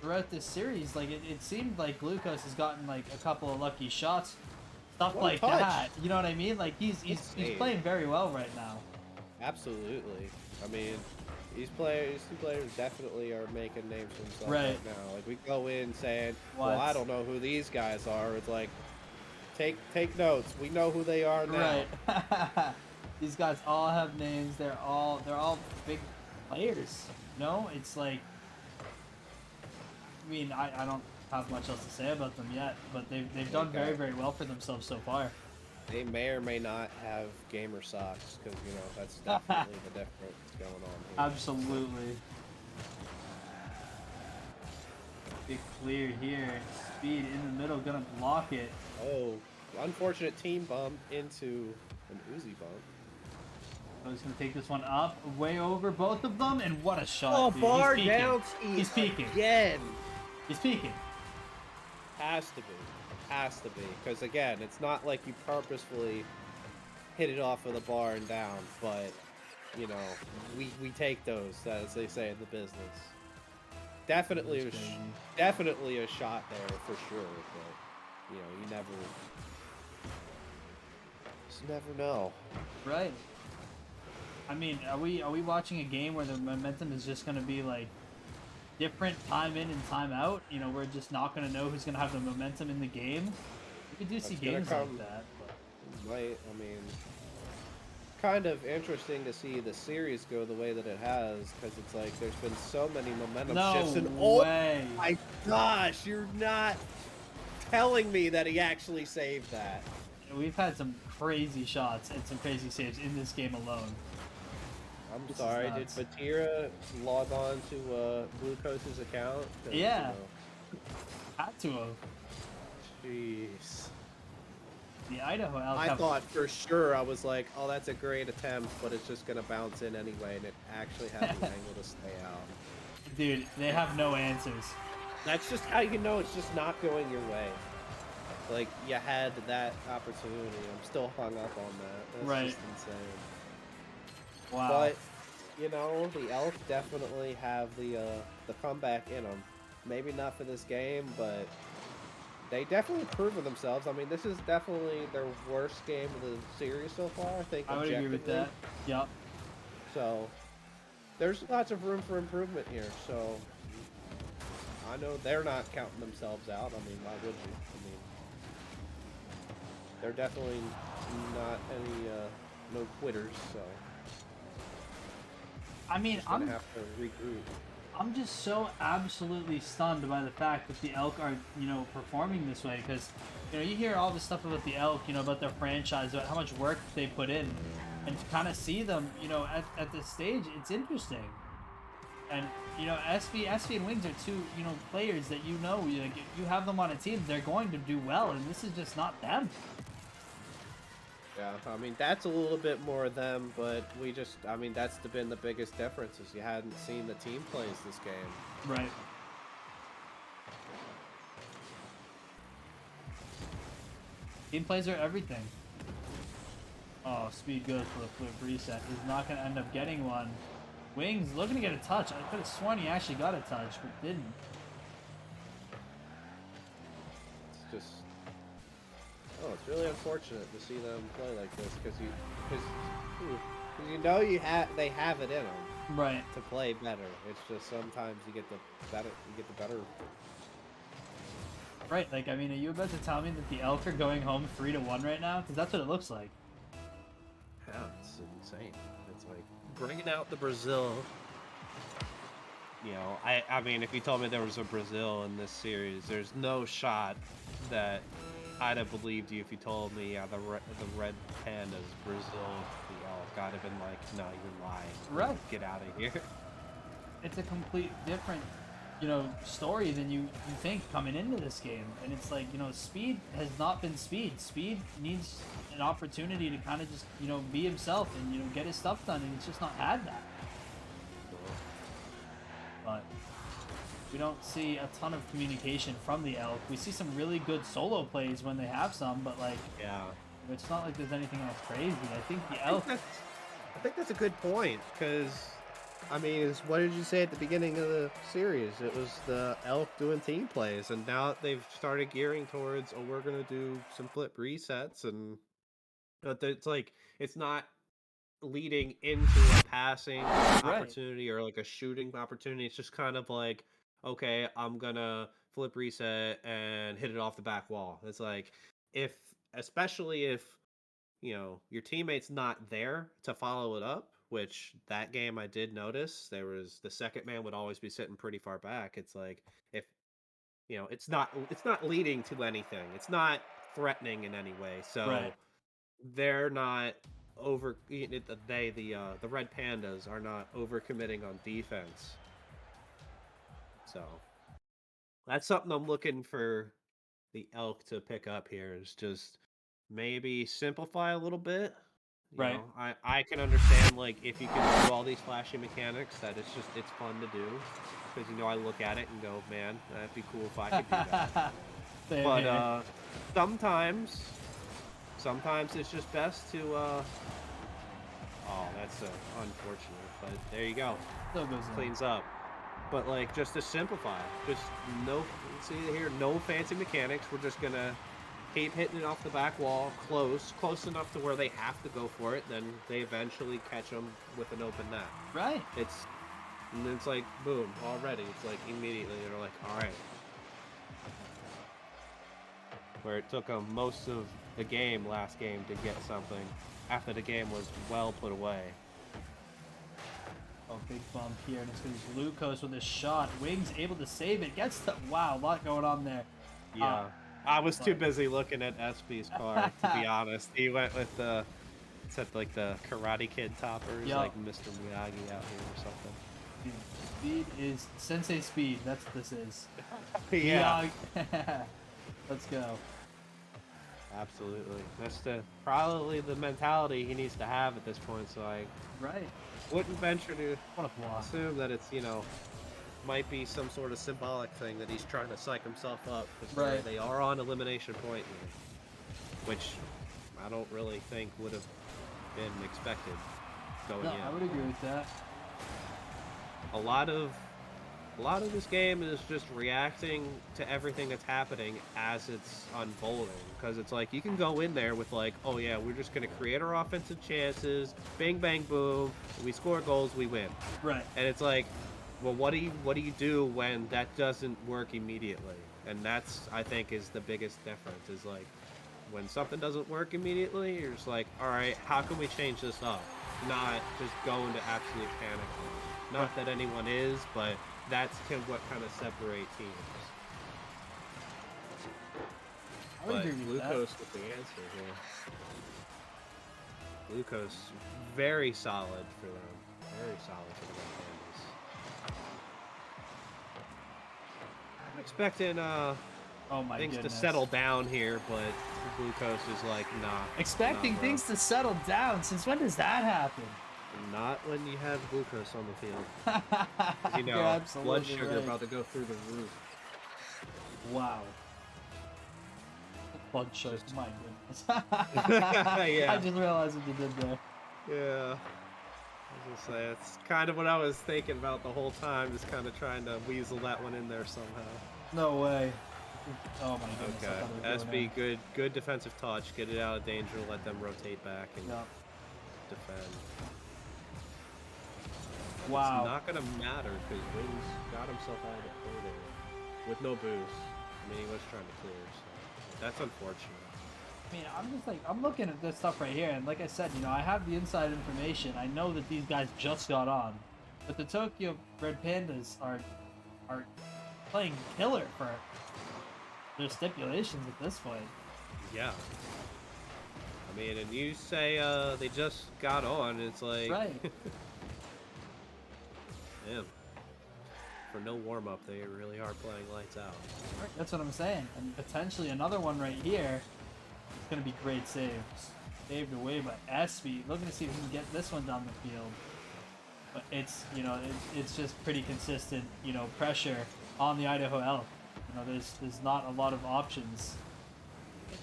throughout this series, like it seemed like Glucose has gotten like a couple of lucky shots, stuff What a like touch. that. You know what I mean? Like he's Insane. playing very well right now. Absolutely. I mean, these two players definitely are making names for themselves right now. Like we go in saying, "Well, I don't know who these guys are." It's like, take notes. We know who they are now. Right. These guys all have names. They're all big players. No, it's like, I mean, I don't have much else to say about them yet, but they've done very, very well for themselves so far. They may or may not have gamer socks, because, you know, that's definitely the difference going on here. Absolutely. Big clear here. Speed in the middle, gonna block it. Oh, unfortunate team bump into an Uzi bump. So he's gonna take this one up, way over both of them, and what a shot! Oh, dude. bar He's peeking. down. He's peeking. Again. He's peeking. Has to be. Has to be. Because, again, it's not like you purposefully hit it off of the bar and down, but, you know, we take those, as they say in the business. Definitely a shot there for sure, but, you know, you never know. Right. I mean, are we watching a game where the momentum is just gonna be like different time in and time out? You know, we're just not gonna know who's gonna have the momentum in the game. We do see games like that. But... Might, I mean, kind of interesting to see the series go the way that it has, because it's like there's been so many momentum shifts. And way. Oh my gosh, you're not telling me that he actually saved that. We've had some crazy shots and some crazy saves in this game alone. I'm sorry, did Batira log on to Glucose's account? Yeah. Had to have. Jeez. The Idaho Elk. I thought for sure, I was like, oh, that's a great attempt, but it's just going to bounce in anyway, and it actually had the angle to stay out. Dude, they have no answers. That's just how you know it's just not going your way. Like, you had that opportunity. I'm still hung up on that. That's just insane. Wow. But, you know, the Elk definitely have the comeback in them. Maybe not for this game, but they definitely proven themselves. I mean, this is definitely their worst game of the series so far, I think, I would agree with that. Yep. So, there's lots of room for improvement here, so I know they're not counting themselves out. I mean, why would you? I mean, they're definitely not any, no quitters, so. I mean, I'm gonna have to regroup. I'm just so absolutely stunned by the fact that the Elk are, you know, performing this way, because, you know, you hear all this stuff about the Elk, you know, about their franchise, about how much work they put in, and to kind of see them, you know, at this stage, it's interesting. And, you know, SV and Wings are two, you know, players that you know, like, you have them on a team, they're going to do well, and this is just not them. Yeah, I mean, that's a little bit more them, but we just, I mean, that's been the biggest difference, is you hadn't seen the team plays this game. Right. Team plays are everything. Oh, Speed goes for the flip reset. He's not going to end up getting one. Wings looking to get a touch. I could have sworn he actually got a touch, but didn't. It's just, oh, it's really unfortunate to see them play like this, because you know they have it in them, right, to play better. It's just sometimes you get the better. Right, like, I mean, are you about to tell me that the Elk are going home 3-1 right now? Because that's what it looks like. Yeah, it's insane. It's like bringing out the Brazil. I mean, if you told me there was a Brazil in this series, there's no shot that I'd have believed you if you told me, yeah, the red pandas, Brazil, the elk. I'd have been like, no, you're lying. Right. Get out of here. It's a complete different, story than you think coming into this game. And it's like, speed has not been speed. Speed needs an opportunity to kind of just, be himself and, get his stuff done. And it's just not had that. But we don't see a ton of communication from the elk. We see some really good solo plays when they have some, but like, Yeah. it's not like there's anything else crazy. I think the elk. I think that's a good point, because, I mean, what did you say at the beginning of the series? It was the elk doing team plays, and now they've started gearing towards, oh, we're going to do some flip resets, and it's like, it's not leading into a passing opportunity or like a shooting opportunity. It's just kind of like, okay, I'm gonna flip reset and hit it off the back wall. It's like, especially if your teammate's not there to follow it up, which that game I did notice there was the second man would always be sitting pretty far back. It's like, if it's not leading to anything, it's not threatening in any way, so they're not the red pandas are not overcommitting on defense. So that's something I'm looking for the elk to pick up here, is just maybe simplify a little bit. I can understand, like, if you can do all these flashy mechanics, that it's fun to do, because I look at it and go, man, that'd be cool if I could do that. But sometimes it's just best to oh, that's unfortunate, but there you go. Still goes in. Cleans up. But like, just to simplify, see here, no fancy mechanics. We're just gonna keep hitting it off the back wall, close enough to where they have to go for it. Then they eventually catch them with an open net. Right. And it's like, boom, already. It's like immediately they're like, all right. Where it took them most of the last game to get something after the game was well put away. Oh, big bump here, and it's going to be Lucas with a shot. Wings able to save it. Gets the wow, a lot going on there. Yeah, I was too busy looking at SB's car, to be honest. He went with the Karate Kid toppers, like Mr. Miyagi out here or something. Dude, speed is Sensei Speed. That's what this is. Yeah. Let's go. Absolutely. That's probably the mentality he needs to have at this point. So I wouldn't venture to assume that it's might be some sort of symbolic thing that he's trying to psych himself up, because they are on elimination point here, which I don't really think would have been expected going in. I would agree with that. A lot of this game is just reacting to everything that's happening as it's unfolding, because it's like, you can go in there with like, oh yeah, we're just going to create our offensive chances, bang bang boom, we score goals, we win. Right. And it's like, well, what do you do when that doesn't work immediately? And that's, I think, is the biggest difference, is like, when something doesn't work immediately, you're just like, all right, how can we change this up? Not just go into absolute panic mode. Not that anyone is, but that's what kind of separate teams. I would agree with that. Lucas with the answer here. Lucas, very solid for them. Very solid for the Pandas. I'm expecting things to settle down here, but Lucas is like, nah. Expecting things to settle down? Since when does that happen? Not when you have glucose on the field. Blood sugar about to go through the roof. Wow. Blood sugar, my goodness. Yeah. I just realized what you did there. Yeah. I was gonna say, it's kind of what I was thinking about the whole time, just kind of trying to weasel that one in there somehow. No way. Oh my goodness. Okay. SB, good defensive touch. Get it out of danger, let them rotate back and defend. Wow. It's not going to matter, because Wings got himself out of the play there with no boost. I mean, he was trying to clear, so that's unfortunate. I mean, I'm just like, I'm looking at this stuff right here, and like I said, I have the inside information. I know that these guys just got on. But the Tokyo Red Pandas are playing killer for their stipulations at this point. Yeah. I mean, and you say they just got on. It's like, Right. damn. For no warm up, they really are playing lights out. That's what I'm saying. And potentially another one right here. It's going to be great saves. Saved away by Espy. Looking to see if he can get this one down the field. But it's, it's just pretty consistent, pressure on the Idaho Elk. There's not a lot of options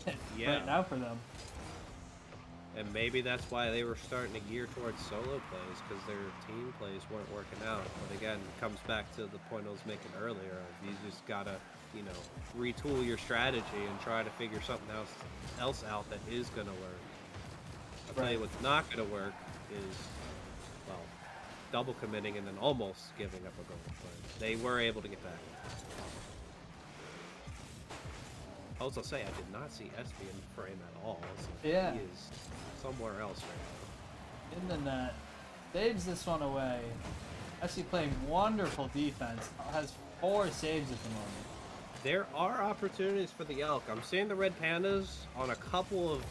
right now for them. And maybe that's why they were starting to gear towards solo plays, because their team plays weren't working out. But again, it comes back to the point I was making earlier. You just gotta, retool your strategy and try to figure something else out that is gonna work. I'll tell you what's not gonna work is, well, double committing and then almost giving up a goal. But they were able to get back. I was gonna say, I did not see Espy in the frame at all. So Yeah. he is somewhere else right In the net. Saves this one away. Espy playing wonderful defense. Has 4 saves at the moment. now. There are opportunities for the Elk. I'm seeing the Red Pandas on a couple of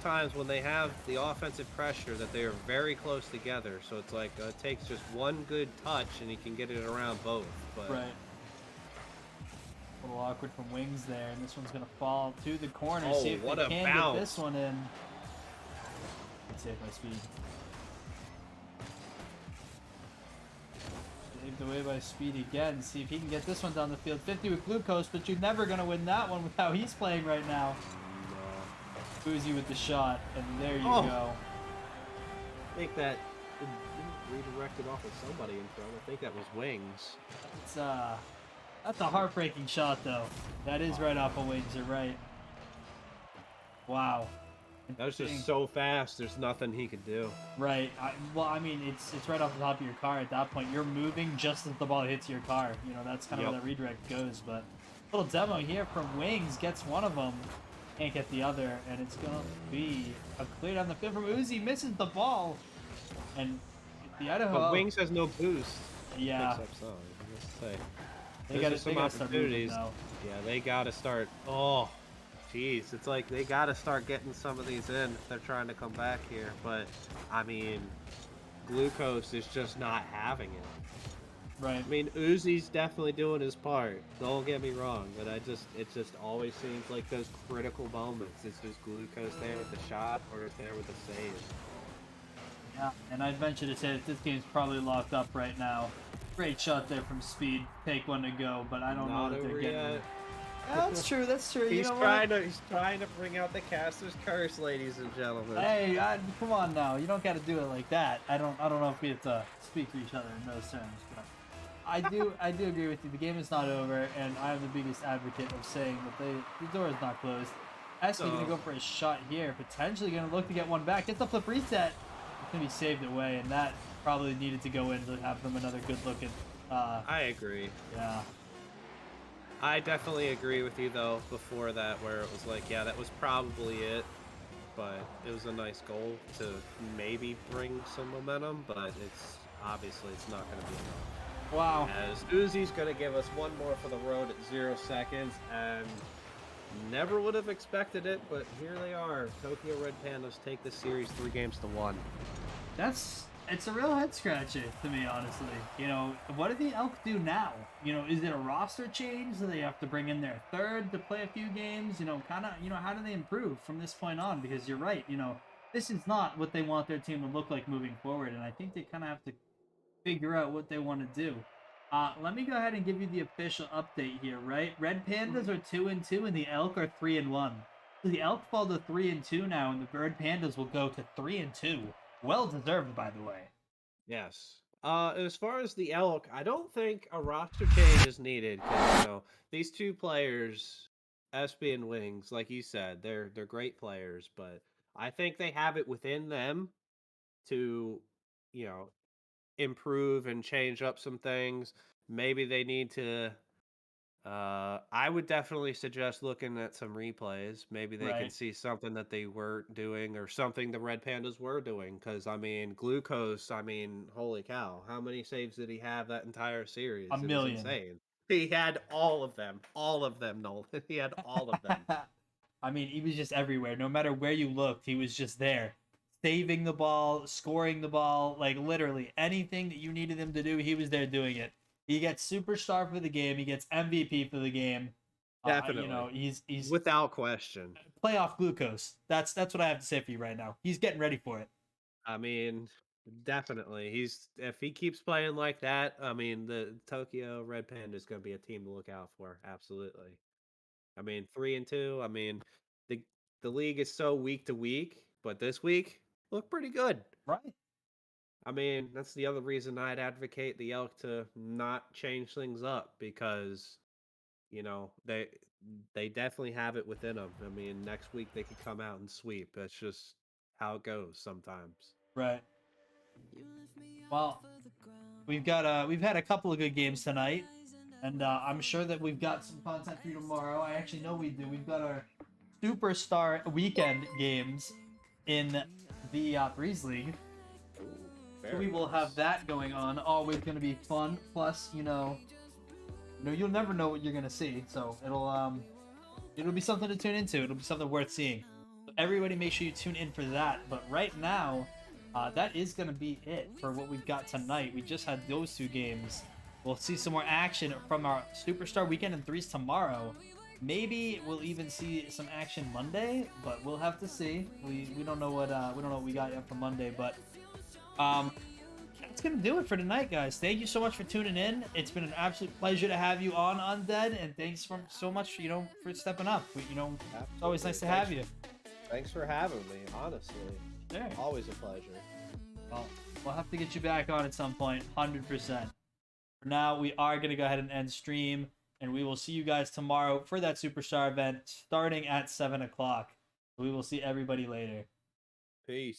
times when they have the offensive pressure that they are very close together. So it's like it takes just one good touch and he can get it around both. But Right. A little awkward from Wings there, and this one's gonna fall to the corner. Oh, See if what they a can bounce. get this one in. Save by Speed. Saved away by Speed again. See if he can get this one down the field. 50 with Glucose, but you're never gonna win that one with how he's playing right now. Boozy with the shot, and there you go. I think that redirected off of somebody in front. I think that was Wings. That's a heartbreaking shot, though. That is right off of Wings. You're right. Wow. That was just so fast. There's nothing he could do. Right. I mean, it's right off the top of your car at that point. You're moving just as the ball hits your car. That's kind of where that redirect goes. But little demo here from Wings gets one of them, can't get the other, and it's gonna be a clear down the field from Uzi. Misses the ball, and the Idaho. But Wings has no boost. Yeah. Picks up some. Let's say. They There's gotta some start moving opportunities. now. Yeah, they gotta start. Oh, jeez, it's like they gotta start getting some of these in if they're trying to come back here. But I mean, Glucose is just not having it. Right. I mean, Uzi's definitely doing his part. Don't get me wrong, but it just always seems like those critical moments. It's just Glucose there with the shot, or it's there with the save. Yeah, and I'd venture to say that this game's probably locked up right now. Great shot there from Speed. Take one to go, but I don't know that they're getting it. That's true. That's true. He's trying to bring out the caster's curse, ladies and gentlemen. Hey, come on now. You don't got to do it like that. I don't know if we have to speak to each other in those terms, but I do agree with you. The game is not over, and I'm the biggest advocate of saying that the door is not closed. Espy gonna go for a shot here, potentially gonna look to get one back. Gets the flip reset. It's gonna be saved away, and that probably needed to go in to have them another good look at. I agree. Yeah. I definitely agree with you though. Before that, where it was like, yeah, that was probably it, but it was a nice goal to maybe bring some momentum, but it's obviously not going to be enough. Wow. As Uzi's going to give us one more for the road at 0 seconds, and never would have expected it, but here they are. Tokyo Red Pandas take the series 3-1. It's a real head scratcher to me, honestly. What do the Elk do now? Is it a roster change? Do they have to bring in their third to play a few games? How do they improve from this point on? Because you're right, this is not what they want their team to look like moving forward, and I think they kind of have to figure out what they want to do. Let me go ahead and give you the official update here, right? Red Pandas are 2-2, and the Elk are 3-1. So the Elk fall to 3-2 now, and the Red Pandas will go to 3-2. Well deserved, by the way. Yes. As far as the Elk, I don't think a roster change is needed. 'Cause, these two players, Espy and Wings, like you said, they're great players, but I think they have it within them to, improve and change up some things. Maybe they need to I would definitely suggest looking at some replays. Maybe they can Right. see something that they weren't doing or something the Red Pandas were doing. Because, I mean, Glucose, I mean, holy cow. How many saves did he have that entire A series? It was million. insane. He had all of them. All of them, Nolan. He had all of them. I mean, he was just everywhere. No matter where you looked, he was just there. Saving the ball, scoring the ball, like literally anything that you needed him to do, he was there doing it. He gets superstar for the game. He gets MVP for the game. Definitely. He's Without question. playoff glucose. That's what I have to say for you right now. He's getting ready for it. I mean, definitely. If he keeps playing like that, I mean, the Tokyo Red Panda is going to be a team to look out for. Absolutely. I mean, 3-2. I mean, the the league is so week to week, but this week looked pretty good. Right. I mean, that's the other reason I'd advocate the Elk to not change things up because they definitely have it within them. I mean, next week they could come out and sweep. That's just how it goes sometimes. Right. Well, we've had a couple of good games tonight, and I'm sure that we've got some content for you tomorrow. I actually know we do. We've got our superstar weekend games in the Threes League. Ooh, So very we will have nice. that going on. Always going to be fun. Plus, you'll never know what you're going to see. So it'll be something to tune into. It'll be something worth seeing. So everybody, make sure you tune in for that. But right now, that is going to be it for what we've got tonight. We just had those two games. We'll see some more action from our Superstar Weekend and Threes tomorrow. Maybe we'll even see some action Monday, but we'll have to see. We don't know what we got yet for Monday, but that's gonna do it for tonight, guys. Thank you so much for tuning in. It's been an absolute pleasure to have you on Undead, and thanks so much, for stepping up. It's always nice to have you. Thanks for having me, honestly. There. Always a pleasure. Well, we'll have to get you back on at some point, 100%. For now, we are gonna go ahead and end stream, and we will see you guys tomorrow for that Superstar event starting at 7 o'clock. We will see everybody later. Peace.